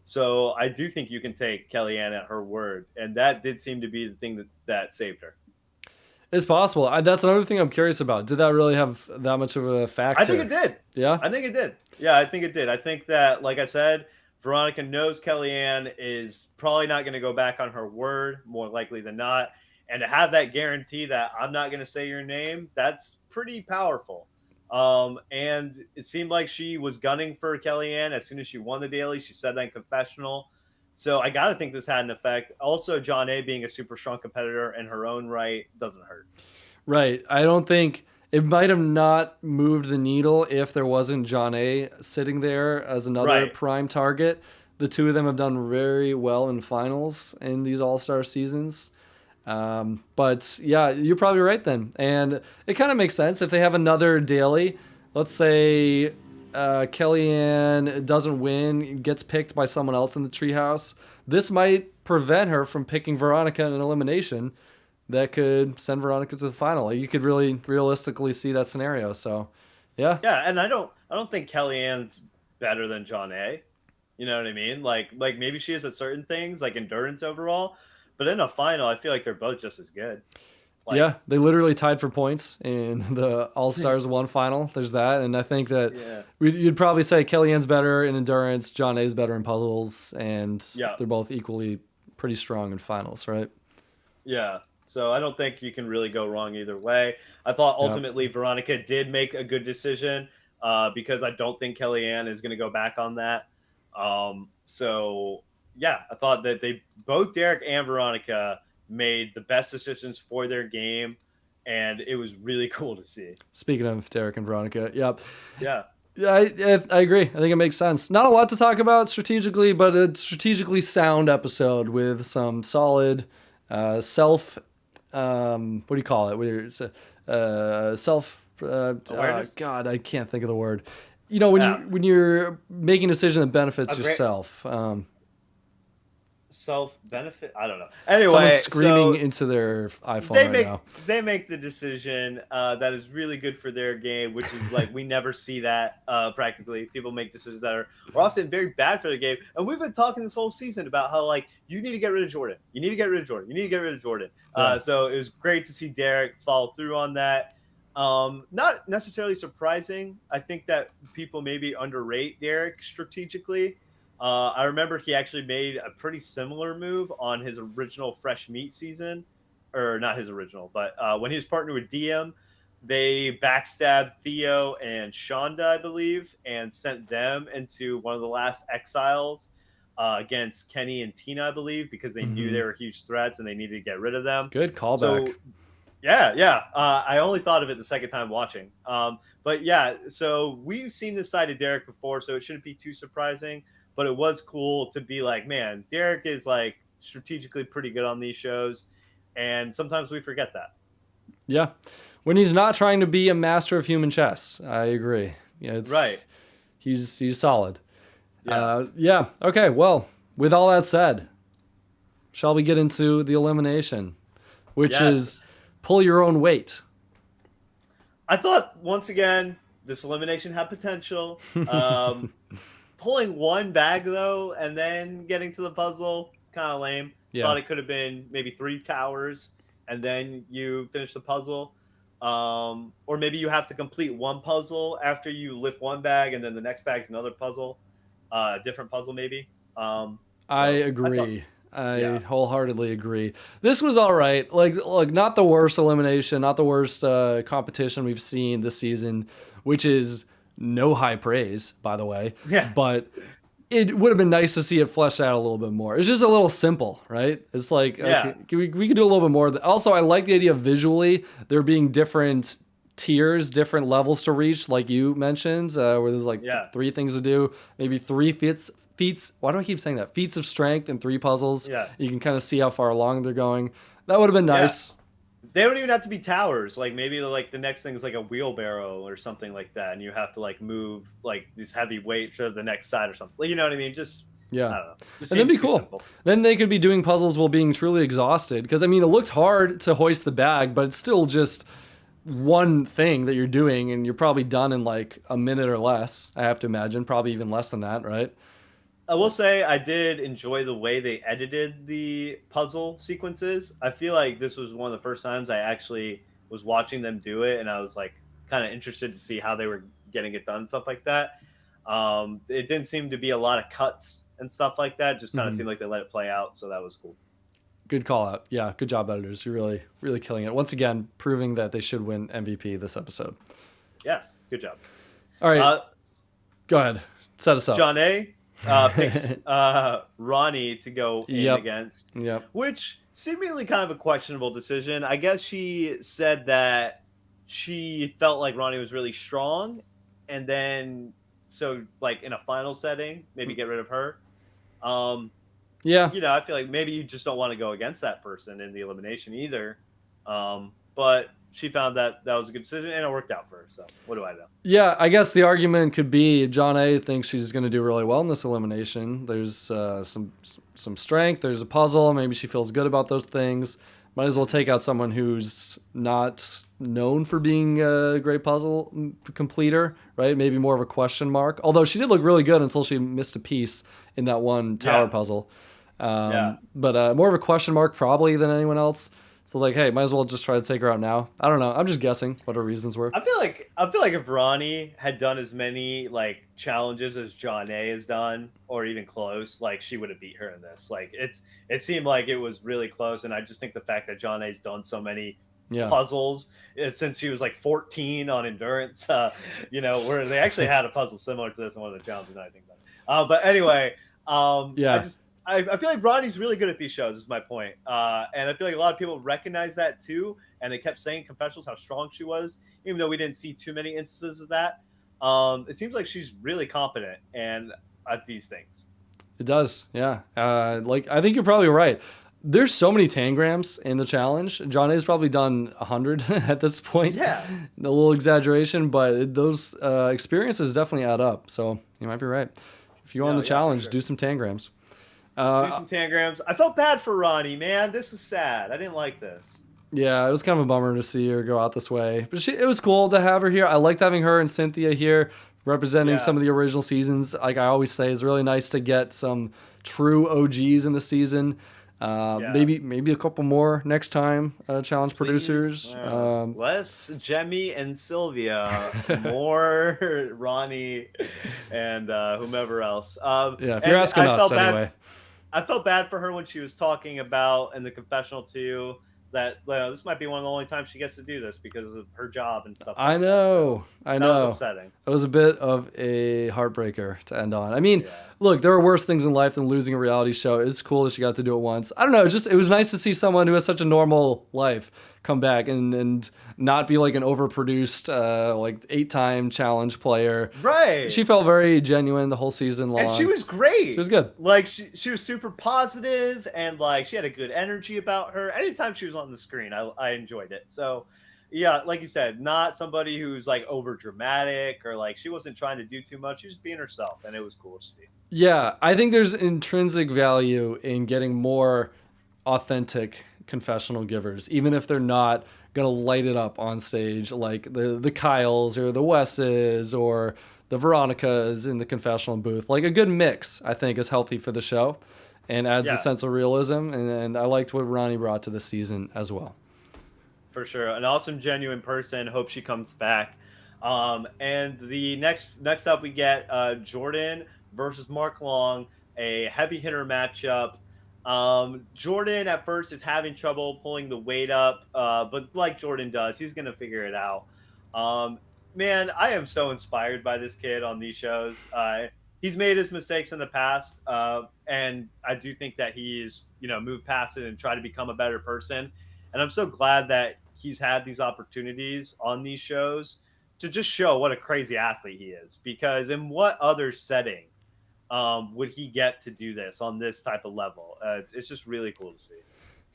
So I do think you can take Kellyanne at her word, and that did seem to be the thing that saved her.
It's possible. That's another thing I'm curious about. Did that really have that much of a factor?
I think it did.
Yeah?
I think it did. Yeah, I think it did. I think that, like I said, Veronica knows Kellyanne is probably not going to go back on her word, more likely than not. And to have that guarantee that I'm not going to say your name, that's pretty powerful. And it seemed like she was gunning for Kellyanne as soon as she won the daily. She said that in confessional. So I got to think this had an effect. Also, John A being a super strong competitor in her own right doesn't hurt.
Right. I don't think it might have not moved the needle if there wasn't John A sitting there as another prime target. The two of them have done very well in finals in these All-Star seasons. But yeah, you're probably right then. And it kind of makes sense if they have another daily. Let's say Kellyanne doesn't win, gets picked by someone else in the treehouse. This might prevent her from picking Veronica in an elimination that could send Veronica to the final. Like, you could really realistically see that scenario. So, yeah.
Yeah, and I don't think Kellyanne's better than John A. You know what I mean? Like maybe she is at certain things, like endurance overall, but in a final, I feel like they're both just as good. Like,
yeah, they literally tied for points in the All-Stars 1 final. There's that. And I think that you'd probably say Kellyanne's better in endurance, John A's better in puzzles, and they're both equally pretty strong in finals, right?
Yeah. So I don't think you can really go wrong either way. I thought ultimately Veronica did make a good decision because I don't think Kellyanne is going to go back on that. So, yeah, I thought that both Derek and Veronica made the best decisions for their game, and it was really cool to see.
Speaking of Derek and Veronica, yeah,
I
agree. I think it makes sense. Not a lot to talk about strategically, but a strategically sound episode with some solid self. What do you call it? Self. God, I can't think of the word. You know, when you're making a decision that benefits yourself.
Self-benefit? I don't know. Anyway,
someone's screaming into their iPhone now.
They make the decision that is really good for their game, which is like we never see that practically. People make decisions that are often very bad for their game. And we've been talking this whole season about how like you need to get rid of Jordan. You need to get rid of Jordan. You need to get rid of Jordan. So it was great to see Derek follow through on that. Not necessarily surprising. I think that people maybe underrate Derek strategically. I remember he actually made a pretty similar move on his original Fresh Meat season, or not his original, but when he was partnered with DM, they backstabbed Theo and Shonda, I believe, and sent them into one of the last exiles against Kenny and Tina, I believe, because they knew
Hmm.
they were huge threats and they needed to get rid of them.
Good callback.
So yeah, yeah. I only thought of it the second time watching. But yeah, so we've seen this side of Derek before, so it shouldn't be too surprising. But it was cool to be like, man, Derek is like strategically pretty good on these shows, and sometimes we forget that.
Yeah. When he's not trying to be a master of human chess, I agree. Yeah,
Right.
he's solid.
Yeah.
Yeah. Okay. Well, with all that said, shall we get into the elimination, which
Yes.
is pull your own weight?
I thought once again this elimination had potential. Pulling one bag though, and then getting to the puzzle, kind of lame.
Yeah.
Thought it could have been maybe 3 towers, and then you finish the puzzle. Or maybe you have to complete one puzzle after you lift one bag, and then the next bag's another puzzle, different puzzle maybe.
I
So I thought,
agree. I
yeah,
wholeheartedly agree. This was all right. Like not the worst elimination, not the worst competition we've seen this season, which is no high praise, by the way.
yeah,
But it would have been nice to see it fleshed out a little bit more. It's just a little simple, right? It's like,
yeah,
okay, we could do a little bit more. Also, I like the idea of visually there being different tiers, different levels to reach, like you mentioned, where there's like
yeah,
three things to do, maybe three feats. Why do I keep saying that? Feats of strength and three puzzles.
yeah,
You can kind of see how far along they're going. That would have been
yeah.
nice.
They don't even have to be towers. Like maybe like the next thing is like a wheelbarrow or something like that, and you have to like move like these heavy weight to the next side or something. Like, you know what I mean? Just
Yeah.
I don't know. Just
And that'd
seemed
be
too
cool.
simple.
Then they could be doing puzzles while being truly exhausted. Because, I mean, it looked hard to hoist the bag, but it's still just one thing that you're doing, and you're probably done in like a minute or less, I have to imagine. Probably even less than that, right?
I will say I did enjoy the way they edited the puzzle sequences. I feel like this was one of the first times I actually was watching them do it, and I was like kind of interested to see how they were getting it done, and stuff like that. It didn't seem to be a lot of cuts and stuff like that. Just kind of
Mhm.
seemed like they let it play out, so that was cool.
Good call out. Yeah, good job, editors. You're really, really killing it. Once again, proving that they should win MVP this episode.
Yes, good job.
All right,
Uh,
go ahead. Set us up.
John A. Picks Ronnie to go in
Yep.
against,
Yep.
which seemingly kind of a questionable decision. I guess she said that she felt like Ronnie was really strong, and then so like in a final setting, maybe get rid of her. Um,
Yeah.
I feel like maybe you just don't want to go against that person in the elimination either. But she found that that was a good decision, and it worked out for her. So what do I know?
Yeah, I guess the argument could be John A thinks she's going to do really well in this elimination. There's some strength. There's a puzzle. Maybe she feels good about those things. Might as well take out someone who's not known for being a great puzzle completer, right? Maybe more of a question mark. Although she did look really good until she missed a piece in that one tower
Yeah,
puzzle.
yeah.
But more of a question mark probably than anyone else. So like, hey, might as well just try to take her out now. I don't know. I'm just guessing what her reasons were.
I feel like if Ronnie had done as many like challenges as John A has done, or even close, like she would have beat her in this. Like it seemed like it was really close, and I just think the fact that John A's done so many
Yeah.
puzzles since she was like 14 on endurance, where they actually had a puzzle similar to this in one of the challenges. I think but anyway,
Yeah.
I feel like Ronnie's really good at these shows. Is my point, and I feel like a lot of people recognize that too, and they kept saying in confessionals how strong she was, even though we didn't see too many instances of that. It seems like she's really competent and at these things.
It does. Yeah. Like I think you're probably right. There's so many tangrams in the challenge. John A's probably done 100 at this point.
Yeah,
A little exaggeration, but those experiences definitely add up. So you might be right. If you go on the
for
challenge,
sure.
do some tangrams.
Do some tangrams. I felt bad for Ronnie, man. This was sad. I didn't like this.
Yeah, it was kind of a bummer to see her go out this way. But it was cool to have her here. I liked having her and Cynthia here representing
Yeah.
some of the original seasons. Like I always say, it's really nice to get some true OGs in the season.
Yeah.
Maybe a couple more next time, challenge producers.
Less Jemmy and Sylvia, more Ronnie and whomever else.
Yeah, if you're asking us anyway.
I felt bad for her when she was talking about in the confessional too that this might be one of the only times she gets to do this because of her job and stuff
I
like that. So
I
that was
know.
upsetting.
It was a bit of a heartbreaker to end on. I mean,
Yeah.
look, there are worse things in life than losing a reality show. It's cool that she got to do it once. I don't know, it was nice to see someone who has such a normal life come back and not be like an overproduced like 8-time challenge player.
Right.
She felt very genuine the whole season long.
And she was great.
She was good.
Like she was super positive and like she had a good energy about her. Anytime she was on the screen, I enjoyed it. So yeah, like you said, not somebody who's like over dramatic or like she wasn't trying to do too much. She was being herself, and it was cool to see.
Yeah, I think there's intrinsic value in getting more authentic confessional givers, even if they're not gonna light it up on stage like the Kyles or the Wesses or the Veronicas in the confessional booth. Like a good mix, I think, is healthy for the show and adds a
Yeah.
sense of realism. And I liked what Ronnie brought to the season as well.
For sure, an awesome, genuine person. Hope she comes back. And the next up, we get Jordan versus Mark Long, a heavy hitter matchup. Jordan at first is having trouble pulling the weight up, but like Jordan does, he's gonna figure it out. Man, I am so inspired by this kid on these shows. He's made his mistakes in the past, and I do think that he's moved past it and tried to become a better person. And I'm so glad that he's had these opportunities on these shows to just show what a crazy athlete he is. Because in what other setting would he get to do this on this type of level? It's just really cool to see.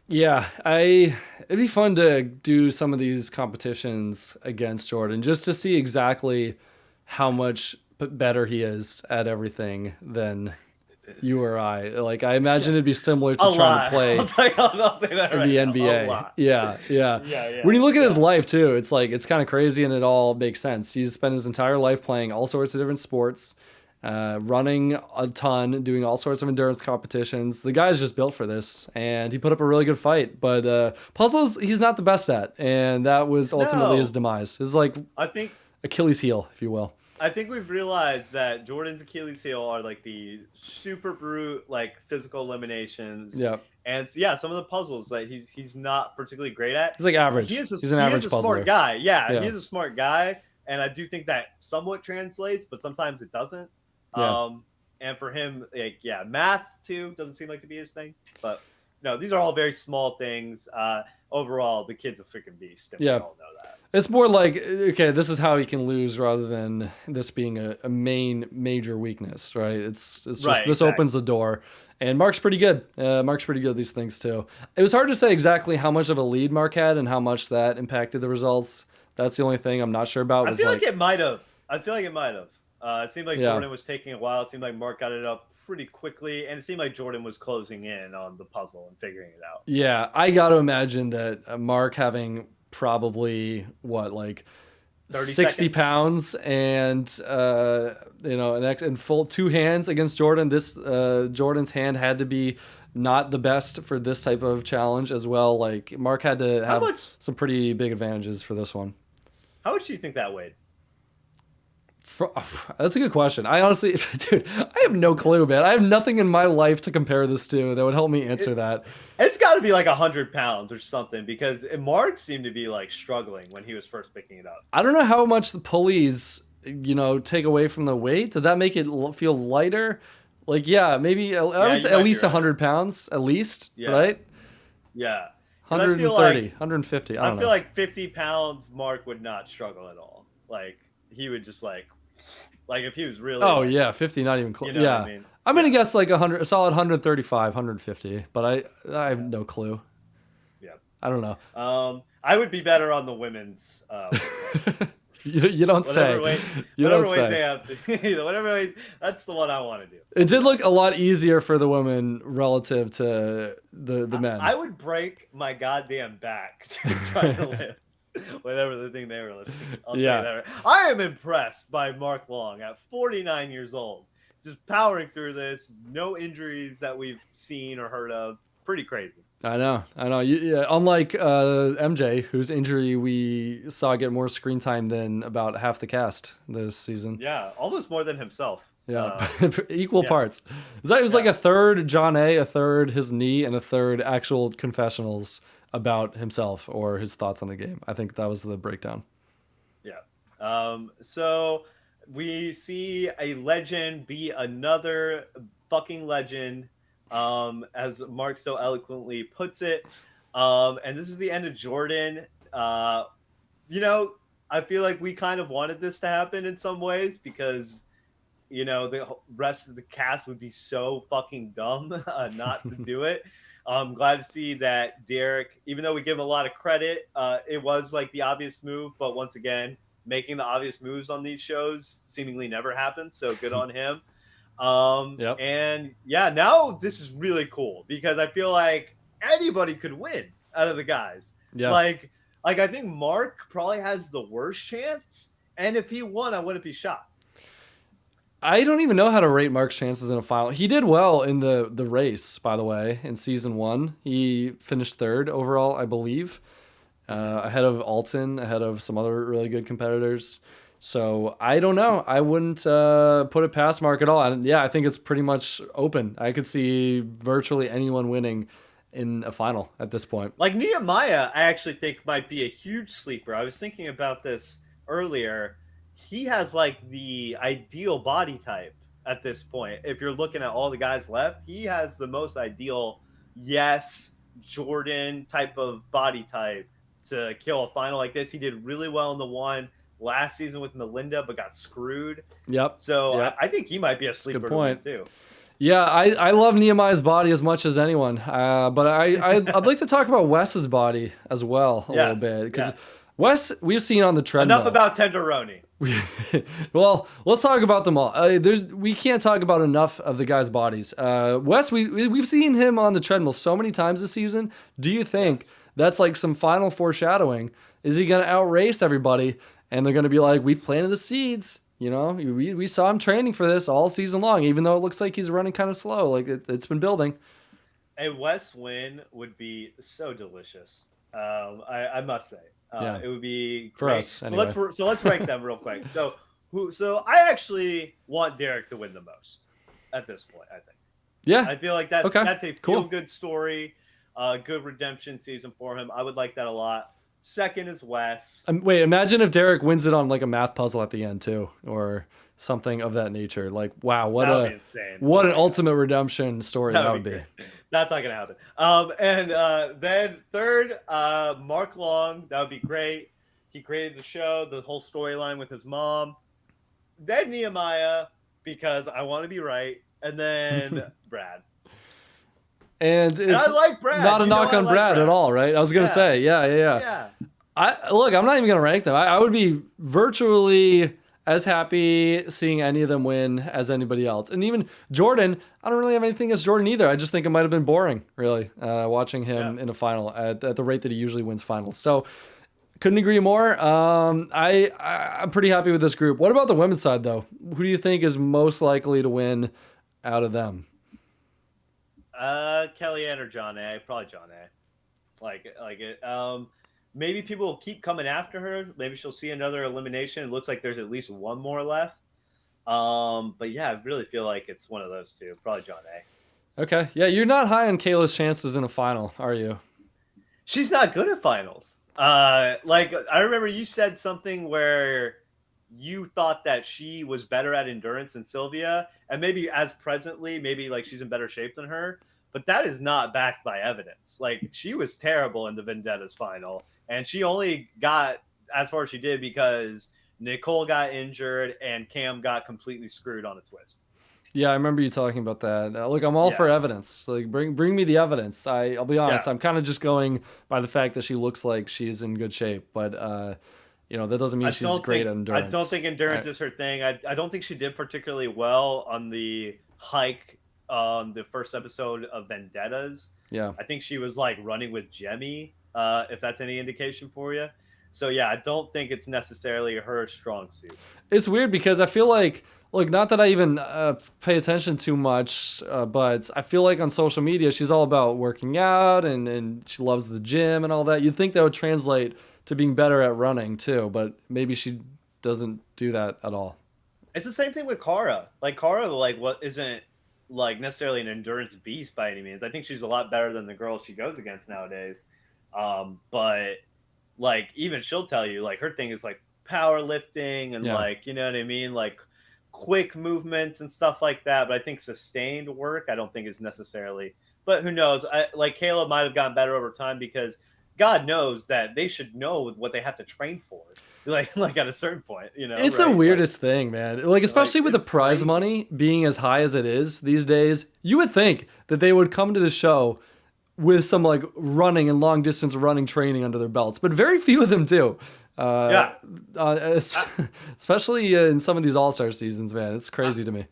Yeah, it'd be fun to do some of these competitions against Jordan just to see exactly how much better he is at everything than you or I. Like, I imagine it'd be similar to trying to play
I'll say that right
the
now.
NBA.
A lot.
Yeah.
Yeah.
When you look at his life too, it's like it's kind of crazy and it all makes sense. He's spent his entire life playing all sorts of different sports, running a ton, doing all sorts of endurance competitions. The guy's just built for this, and he put up a really good fight. But puzzles, he's not the best at, and that was ultimately
No.
his demise. His like
I think
Achilles heel, if you will.
we've realized that Jordan's Achilles heel are like the super brute, like physical eliminations.
Yeah,
And yeah, some of the puzzles that he's not particularly great at.
he's like average.
He's
an average
a
puzzler.
smart guy. Yeah,
Yeah.
he's a smart guy, and I do think that somewhat translates, but sometimes it doesn't.
Yeah.
And for him, like math too doesn't seem like to be his thing. But no, these are all very small things. Overall, the kid's a freaking beast, and we all know that.
It's more like, okay, this is how he can lose rather than this being a major weakness, right? It's just
Right,
this
exactly.
opens the door. And Mark's pretty good. Mark's pretty good at these things too. It was hard to say exactly how much of a lead Mark had and how much that impacted the results. That's the only thing I'm not sure about.
I
Was
feel like it might have. It seemed like
Yeah.
Jordan was taking a while. It seemed like Mark got it up pretty quickly, and it seemed like Jordan was closing in on the puzzle and figuring it out.
Yeah, I got to imagine that Mark having probably like
30
60
seconds.
pounds and in full two hands against Jordan. This Jordan's hand had to be not the best for this type of challenge as well. Like Mark had to have some pretty big advantages for this one.
How much do you think that weighed?
That's a good question. I honestly, dude, I have no clue, man. I have nothing in my life to compare this to that would help me answer that.
It's got to be like 100 pounds or something, because Mark seemed to be like struggling when he was first picking it up.
I don't know how much the pulleys, take away from the weight. Did that make it feel lighter? Like, yeah, maybe I would say at least 100 pounds, at least, right?
Yeah.
130, 150. I don't know.
feel like 50 pounds, Mark would not struggle at all. Like, he would just like if he was really.
Oh, yeah, 50, not even close.
You know
yeah.
what I mean?
I'm going to guess like a solid 135, 150, but I have no clue.
Yeah.
I don't know.
I would be better on the women's.
You don't say.
Whatever weight they have to, whatever weight, that's the one I want to do.
It did look a lot easier for the women relative to the men.
I would break my goddamn back to try to lift whatever the thing they were lifting. I'll tell you that right. I am impressed by Mark Long at 49 years old, just powering through this. No injuries that we've seen or heard of. Pretty crazy.
I know. Unlike MJ, whose injury we saw get more screen time than about half the cast this season.
Yeah, almost more than himself.
Yeah, equal
Yeah,
parts. It was like
yeah,
a third John A, a third his knee, and a third actual confessionals about himself or his thoughts on the game. I think that was the breakdown.
yeah. So we see a legend be another fucking legend, as Mark so eloquently puts it. And this is the end of Jordan. Uh, you know, I feel like we kind of wanted this to happen in some ways because the rest of the cast would be so fucking dumb not to do it. I'm glad to see that Derek, even though we give him a lot of credit, it was like the obvious move, but once again, making the obvious moves on these shows seemingly never happens. So good on him.
Yep.
And yeah, now this is really cool because I feel like anybody could win out of the guys.
Yeah.
Like I think Mark probably has the worst chance, and if he won, I wouldn't be shocked.
I don't even know how to rate Mark's chances in a final. He did well in the race, by the way, in season 1. He finished third overall, I believe, ahead of Alton, ahead of some other really good competitors. So I don't know. I wouldn't put it past Mark at all. And yeah, I think it's pretty much open. I could see virtually anyone winning in a final at this point.
Like Nehemiah, I actually think might be a huge sleeper. I was thinking about this earlier. He has like the ideal body type at this point. If you're looking at all the guys left, he has the most ideal, yes, Jordan type of body type to kill a final like this. He did really well in the one last season with Melinda, but got screwed.
Yep.
So
Yep.
I think he might be a sleeper to win too.
Yeah, I love Nehemiah's body as much as anyone, but I'd like to talk about Wes's body as well a little bit because Wes we've seen on the treadmill.
Enough about tenderoni.
Well, let's talk about them all. We can't talk about enough of the guys' bodies. Wes, we've seen him on the treadmill so many times this season. Do you think that's like some final foreshadowing? Is he going to outrace everybody, and they're going to be like, "We planted the seeds." You know, we saw him training for this all season long, even though it looks like he's running kind of slow. Like it's been building.
A West win would be so delicious. I must say, it would be
for
great.
us. Anyway.
So let's rank them real quick. So I actually want Derek to win the most at this point. I think.
Yeah,
I feel like that's a feel good story, good redemption season for him. I would like that a lot. Second is Wes.
Wait, imagine if Derek wins it on like a math puzzle at the end too, or something of that nature. Like, wow, what an ultimate redemption story that would be.
That's not gonna happen. And then third, Mark Long. That would be great. He created the show, the whole storyline with his mom. Then Nehemiah, because I want to be right, and then Brad.
And
I like Brad.
Not a knock on Brad at all, right? I was gonna say, yeah. I'm not even gonna rank them. I would be virtually as happy seeing any of them win as anybody else. And even Jordan, I don't really have anything against Jordan either. I just think it might have been boring, really, watching him in a final at the rate that he usually wins finals. So couldn't agree more. I'm pretty happy with this group. What about the women's side though? Who do you think is most likely to win out of them?
Kellyanne or John A. Probably John A. Like it. Maybe people will keep coming after her. Maybe she'll see another elimination. It looks like there's at least one more left. But yeah, I really feel like it's one of those two. Probably John A.
Okay. Yeah, you're not high on Kayla's chances in a final, are you?
She's not good at finals. Like I remember you said something where you thought that she was better at endurance than Sylvia, and maybe as presently, maybe like she's in better shape than her. But that is not backed by evidence. Like she was terrible in the Vendettas final, and she only got as far as she did because Nicole got injured and Cam got completely screwed on a twist.
Yeah, I remember you talking about that. Look, I'm all for evidence. Like, bring me the evidence. I'll be honest. I'm kind of just going by the fact that she looks like she's in good shape, but that doesn't mean she's great at endurance.
I don't think endurance is her thing. I don't think she did particularly well on the hike on the first episode of Vendettas.
Yeah,
I think she was like running with Jemmy, if that's any indication for you. So yeah, I don't think it's necessarily her strong suit.
It's weird because I feel like, look, not that I even pay attention too much, but I feel like on social media she's all about working out and she loves the gym and all that. You'd think that would translate to being better at running too, but maybe she doesn't do that at all.
It's the same thing with Kara. Like Kara, like what isn't like necessarily an endurance beast by any means. I think she's a lot better than the girls she goes against nowadays. But like even she'll tell you like her thing is like powerlifting and
Yeah.
like you know what I mean, like quick movements and stuff like that. But I think sustained work, I don't think is necessarily. But who knows? Like Caleb might have gotten better over time because God knows that they should know what they have to train for. Like at a certain point, you know.
It's
right?
the weirdest thing, man. Like, especially with the
it's
prize
crazy.
money being as high as it is these days, you would think that they would come to the show with some like running and long distance running training under their belts, but very few of them do.
Yeah.
Especially in some of these all-star seasons, man. It's crazy to me.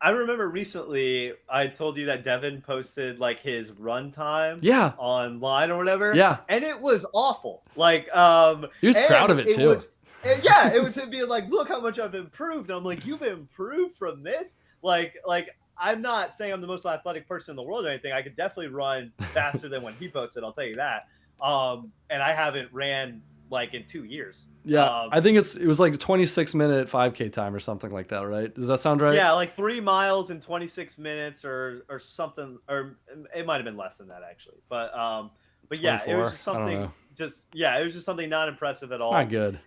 I remember recently I told you that Devin posted like his run time
Yeah.
online or whatever.
Yeah.
And it was awful. Like
He was proud of it too.
It was him being like, look how much I've improved. And I'm like, you've improved from this? Like I'm not saying I'm the most athletic person in the world or anything. I could definitely run faster than when he posted, I'll tell you that. And I haven't ran like in 2 years.
Yeah, I think it was like a 26-minute 5K time or something like that, right? Does that sound right?
Yeah, like 3 miles in 26 minutes or something, or it might have been less than that actually. But yeah, it was just something. It was just something not impressive at all.
Not good.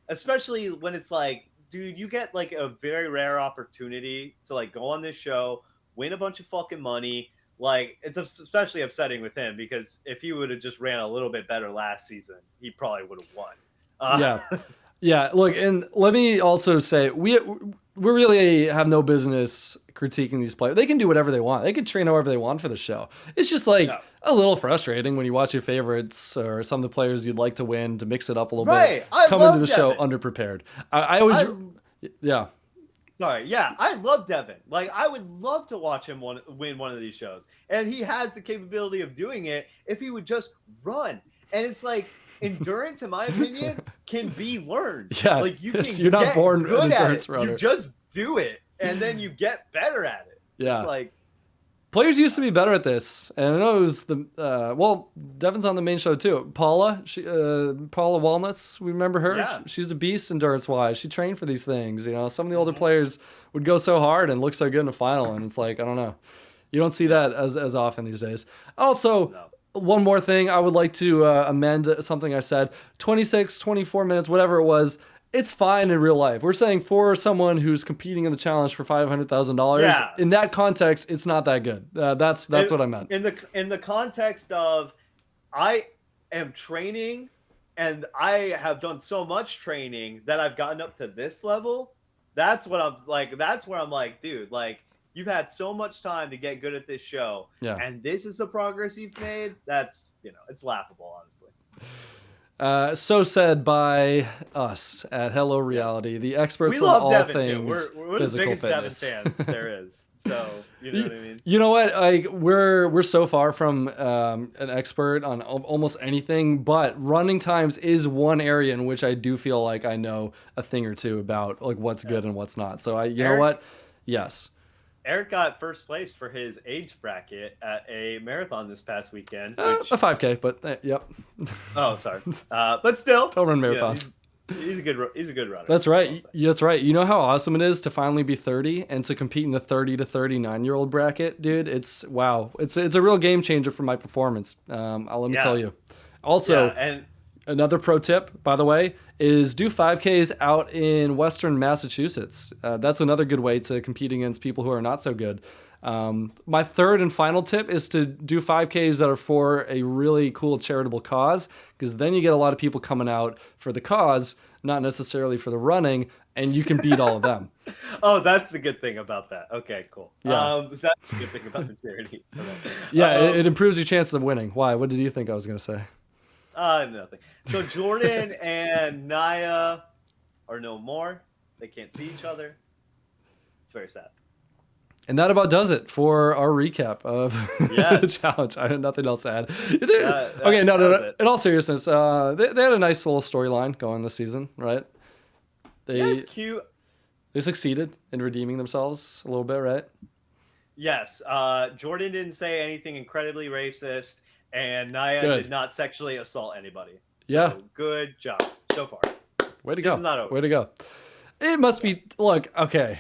Especially when it's like, dude, you get like a very rare opportunity to like go on this show, win a bunch of fucking money. Like it's especially upsetting with him because if he would have just ran a little bit better last season, he probably would have won.
Yeah. Look, and let me also say we really have no business critiquing these players. They can do whatever they want. They can train however they want for the show. It's just like a little frustrating when you watch your favorites or some of the players you'd like to win to mix it up a little bit. Come into the show underprepared. I always, yeah.
Sorry, yeah, I love Devin. Like, I would love to watch him win one of these shows. And he has the capability of doing it if he would just run. And it's like, endurance, in my opinion, can be learned.
Yeah,
like
you're not born an endurance runner.
You just do it, and then you get better at it.
Yeah.
It's like...
Players used to be better at this, and I know it was Devin's on the main show too. Paula Walnuts, we remember her.
Yeah.
She's a beast endurance-wise. She trained for these things. You know, some of the older players would go so hard and look so good in a final, and it's like, I don't know. You don't see that as often these days. Also, one more thing I would like to amend something I said. 26, 24 minutes, whatever it was. It's fine in real life. We're saying for someone who's competing in the challenge for $500,000, in that context, it's not that good. That's what I meant.
In the context of, I am training, and I have done so much training that I've gotten up to this level. That's what I'm like. That's where I'm like, dude, like you've had so much time to get good at this show, and this is the progress you've made. That's it's laughable, honestly.
So said by us at Hello Reality, the experts
we
on
love
all
Devin
things
too. We're the
physical
biggest
fitness.
Devin fans there is. So you know what I mean.
You know what? Like we're so far from an expert on almost anything, but running times is one area in which I do feel like I know a thing or two about like what's good and what's not. So you know what? Yes.
Eric got first place for his age bracket at a marathon this past weekend.
A 5K, but yep.
Oh, sorry. But still,
don't run marathons.
He's a good runner.
That's right. That's right. You know how awesome it is to finally be 30 and to compete in the 30 to 39-year-old bracket, dude. It's wow. It's a real game changer for my performance. Let me tell you. Also,
and
another pro tip, by the way, is do 5Ks out in Western Massachusetts. That's another good way to compete against people who are not so good. My third and final tip is to do 5Ks that are for a really cool charitable cause, because then you get a lot of people coming out for the cause, not necessarily for the running, and you can beat all of them.
Oh, that's the good thing about that. Okay, cool.
Yeah.
That's the good thing about the charity.
It improves your chances of winning. Why? What did you think I was going to say?
Nothing. So Jordan and Naya are no more. They can't see each other. It's very sad.
And that about does it for our recap of the challenge. I have nothing else to add. Okay, no. In all seriousness, they had a nice little storyline going this season, right?
That's cute.
They succeeded in redeeming themselves a little bit, right?
Yes. Jordan didn't say anything incredibly racist, and Naya did not sexually assault anybody. So good job so far.
Way to go. Way to go. It must be. Look, okay.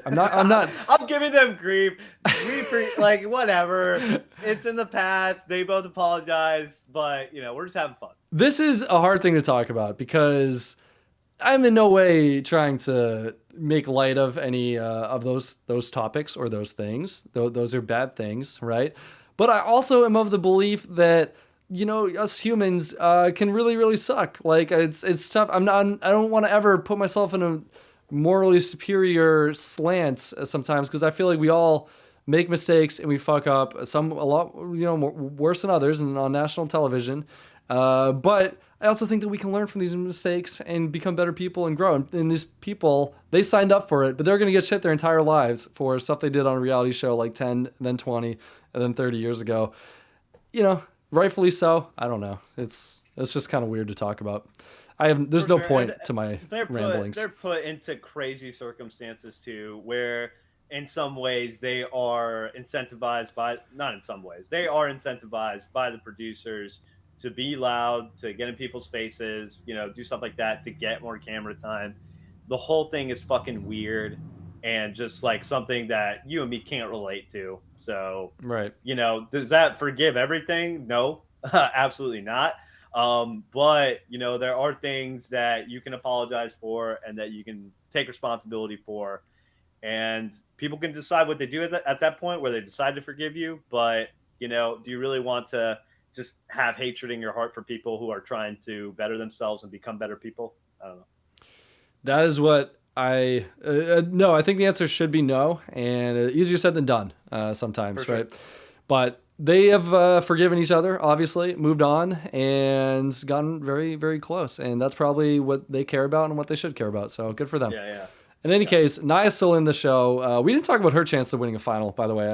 I'm not. I'm not.
I'm giving them grief. Like whatever. It's in the past. They both apologized, but we're just having fun.
This is a hard thing to talk about because I'm in no way trying to make light of any of those topics or those things. Those are bad things, right? But I also am of the belief that us humans can really suck. Like it's tough. I'm not. I don't want to ever put myself in a morally superior slant sometimes because I feel like we all make mistakes and we fuck up. Some a lot worse than others, and on national television. But I also think that we can learn from these mistakes and become better people and grow. And these people, they signed up for it, but they're going to get shit their entire lives for stuff they did on a reality show like 10, then 20, and then 30 years ago. Rightfully so. I don't know. It's just kind of weird to talk about. There's
For
no
sure.
point
And
to my ramblings.
they're put into crazy circumstances too, where in some ways they are incentivized by not in some ways they are incentivized by the producers to be loud, to get in people's faces, do stuff like that to get more camera time. The whole thing is fucking weird and just like something that you and me can't relate to. So,
Right.
does that forgive everything? No, absolutely not. But there are things that you can apologize for and that you can take responsibility for, and people can decide what they do at that point, where they decide to forgive you. But do you really want to just have hatred in your heart for people who are trying to better themselves and become better people? I don't know.
That is what no, I think the answer should be no, and easier said than done sometimes,
Sure.
right? But they have forgiven each other, obviously, moved on, and gotten very, very close. And that's probably what they care about and what they should care about. So good for them.
Yeah.
In any case, Naya's still in the show. We didn't talk about her chance of winning a final, by the way.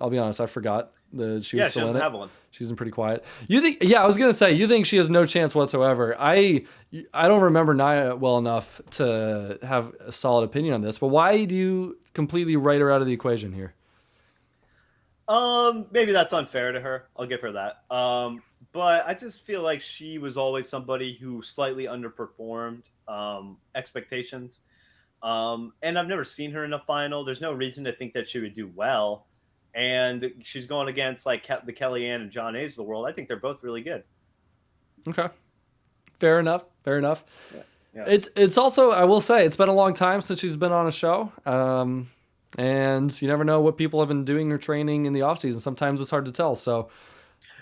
I'll be honest, I forgot that she was
She
still in
doesn't
it.
have one.
She's been pretty quiet. You think? Yeah, I was gonna say you think she has no chance whatsoever. I don't remember Naya well enough to have a solid opinion on this. But why do you completely write her out of the equation here?
Maybe that's unfair to her. I'll give her that. But I just feel like she was always somebody who slightly underperformed expectations. And I've never seen her in a final. There's no reason to think that she would do well. And she's going against like the Kellyanne and John A's of the world. I think they're both really good.
Okay, fair enough. Fair enough.
Yeah.
It's also, I will say, it's been a long time since she's been on a show. And you never know what people have been doing or training in the off season. Sometimes it's hard to tell. So,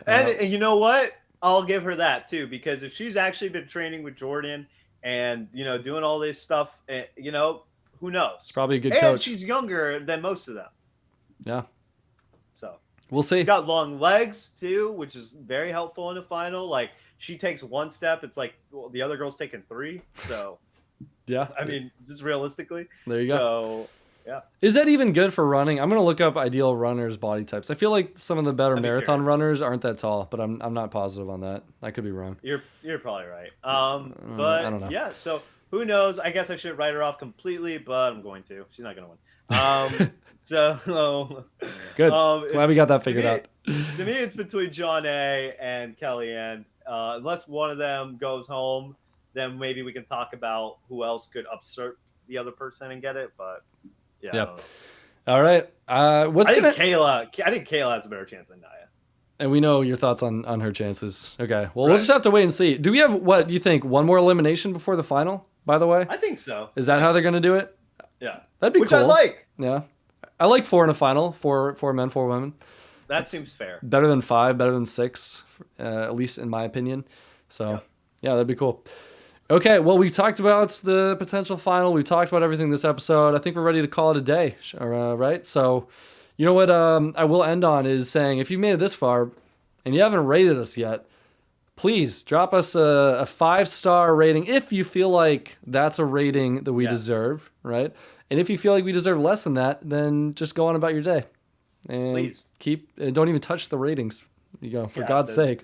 And you know what? I'll give her that too, because if she's actually been training with Jordan and doing all this stuff, who knows?
it's probably a good
And
coach.
she's younger than most of them.
Yeah,
So
we'll see.
she's got long legs too, which is very helpful in the final. Like she takes one step, it's like the other girl's taking three. So
Yeah,
I mean, just realistically.
there you go.
So yeah.
Is that even good for running? I'm gonna look up ideal runners' body types. I feel like some of the better
I'd be
marathon
curious.
runners aren't that tall, but I'm not positive on that. I could be wrong.
You're probably right.
I don't know.
Yeah, so who knows? I guess I should write her off completely, but I'm going to. She's not going to win. So
Good. Glad we got that figured out.
To me, it's between John A and Kellyanne. Unless one of them goes home, then maybe we can talk about who else could upsert the other person and get it. But yeah. I
Yeah.
don't know.
All right.
I think Kayla has a better chance than Naya.
And we know your thoughts on her chances. Okay. Well,
Right.
we'll just have to wait and see. Do we have what you think? One more elimination before the final? By the way,
I think so.
is that how they're gonna do it?
Yeah.
That'd be
Which
cool.
I like.
Yeah, I like 4 in a final. Four men, 4 women.
That seems fair.
Better than 5. Better than 6. At least in my opinion. So yeah, that'd be cool. Okay, well, we talked about the potential final. We talked about everything this episode. I think we're ready to call it a day, right? So, you know what I will end on is saying, if you made it this far and you haven't rated us yet, please drop us a 5-star rating if you feel like that's a rating that we deserve, right? And if you feel like we deserve less than that, then just go on about your day. And
Please.
Don't even touch the ratings. For
Yeah,
God's sake.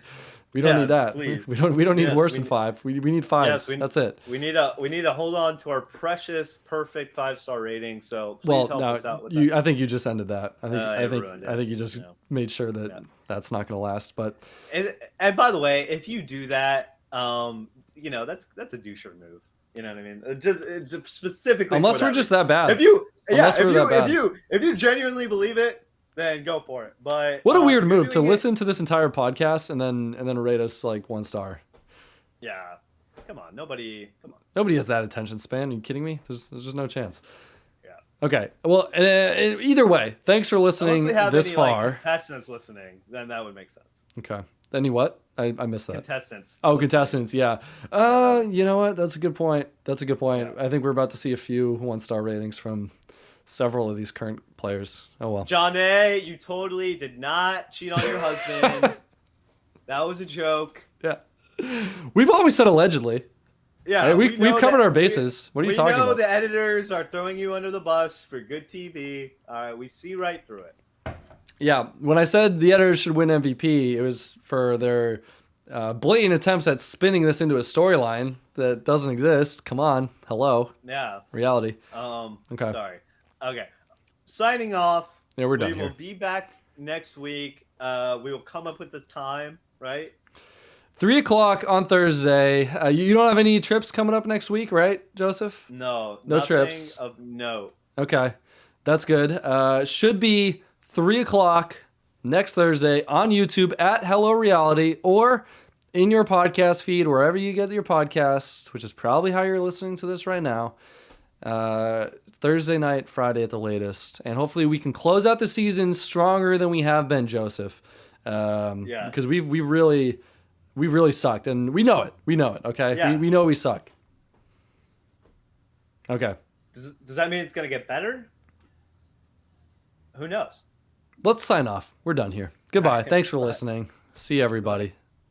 We don't need that.
please.
We don't need
Yes,
worse than 5. We need 5s.
Yes,
That's it.
We need to hold on to our precious, perfect 5-star rating. So please help us out with that.
I think you just ended that. I
ruined it.
think you just
Yeah.
made sure that that's not going to last. But
And by the way, if you do that, that's a doucher move. You know what I mean? Just specifically.
Unless
for
we're
that
just
reason.
that bad.
If you,
Unless
if
we're
you,
that bad.
if you genuinely believe it, then go for it. But
What a weird
if you're
move to
doing it-
listen to this entire podcast and then rate us like 1 star.
Yeah, come on, nobody. Come on.
Nobody has that attention span. Are you kidding me? There's just no chance.
Yeah.
Okay. Well, either way, thanks for listening
Unless we have
this
any,
far.
like, contestants listening, then that would make sense.
Okay. Any what? I missed that.
Contestants.
Oh,
listening.
contestants. Yeah. You know what? That's a good point.
Yeah.
I think we're about to see a few 1-star ratings from several of these current players. Oh well.
John A, you totally did not cheat on your husband. That was a joke.
Yeah. We've always said allegedly.
Yeah,
Hey, we've covered our bases. What are you talking
We know
about?
the editors are throwing you under the bus for good TV. All right, we see right through it.
Yeah, when I said the editors should win MVP, it was for their blatant attempts at spinning this into a storyline that doesn't exist. Come on, hello,
Yeah.
reality.
Okay. Sorry. Okay. Signing off.
Yeah, we're done
We will
here.
be back next week. We will come up with the time, right?
3:00 on Thursday. You don't have any trips coming up next week, right, Joseph?
No.
No
nothing
trips.
of note.
Okay, that's good. Should be 3:00 next Thursday on YouTube at Hello Reality or in your podcast feed, wherever you get your podcasts, which is probably how you're listening to this right now. Thursday night, Friday at the latest. And hopefully we can close out the season stronger than we have been, Joseph.
Yeah.
Because we've really sucked. And we know it. We know it, okay?
Yes.
We know we suck. Okay.
Does that mean it's going to get better? Who knows?
Let's sign off. We're done here. Goodbye. Thanks for listening. See everybody.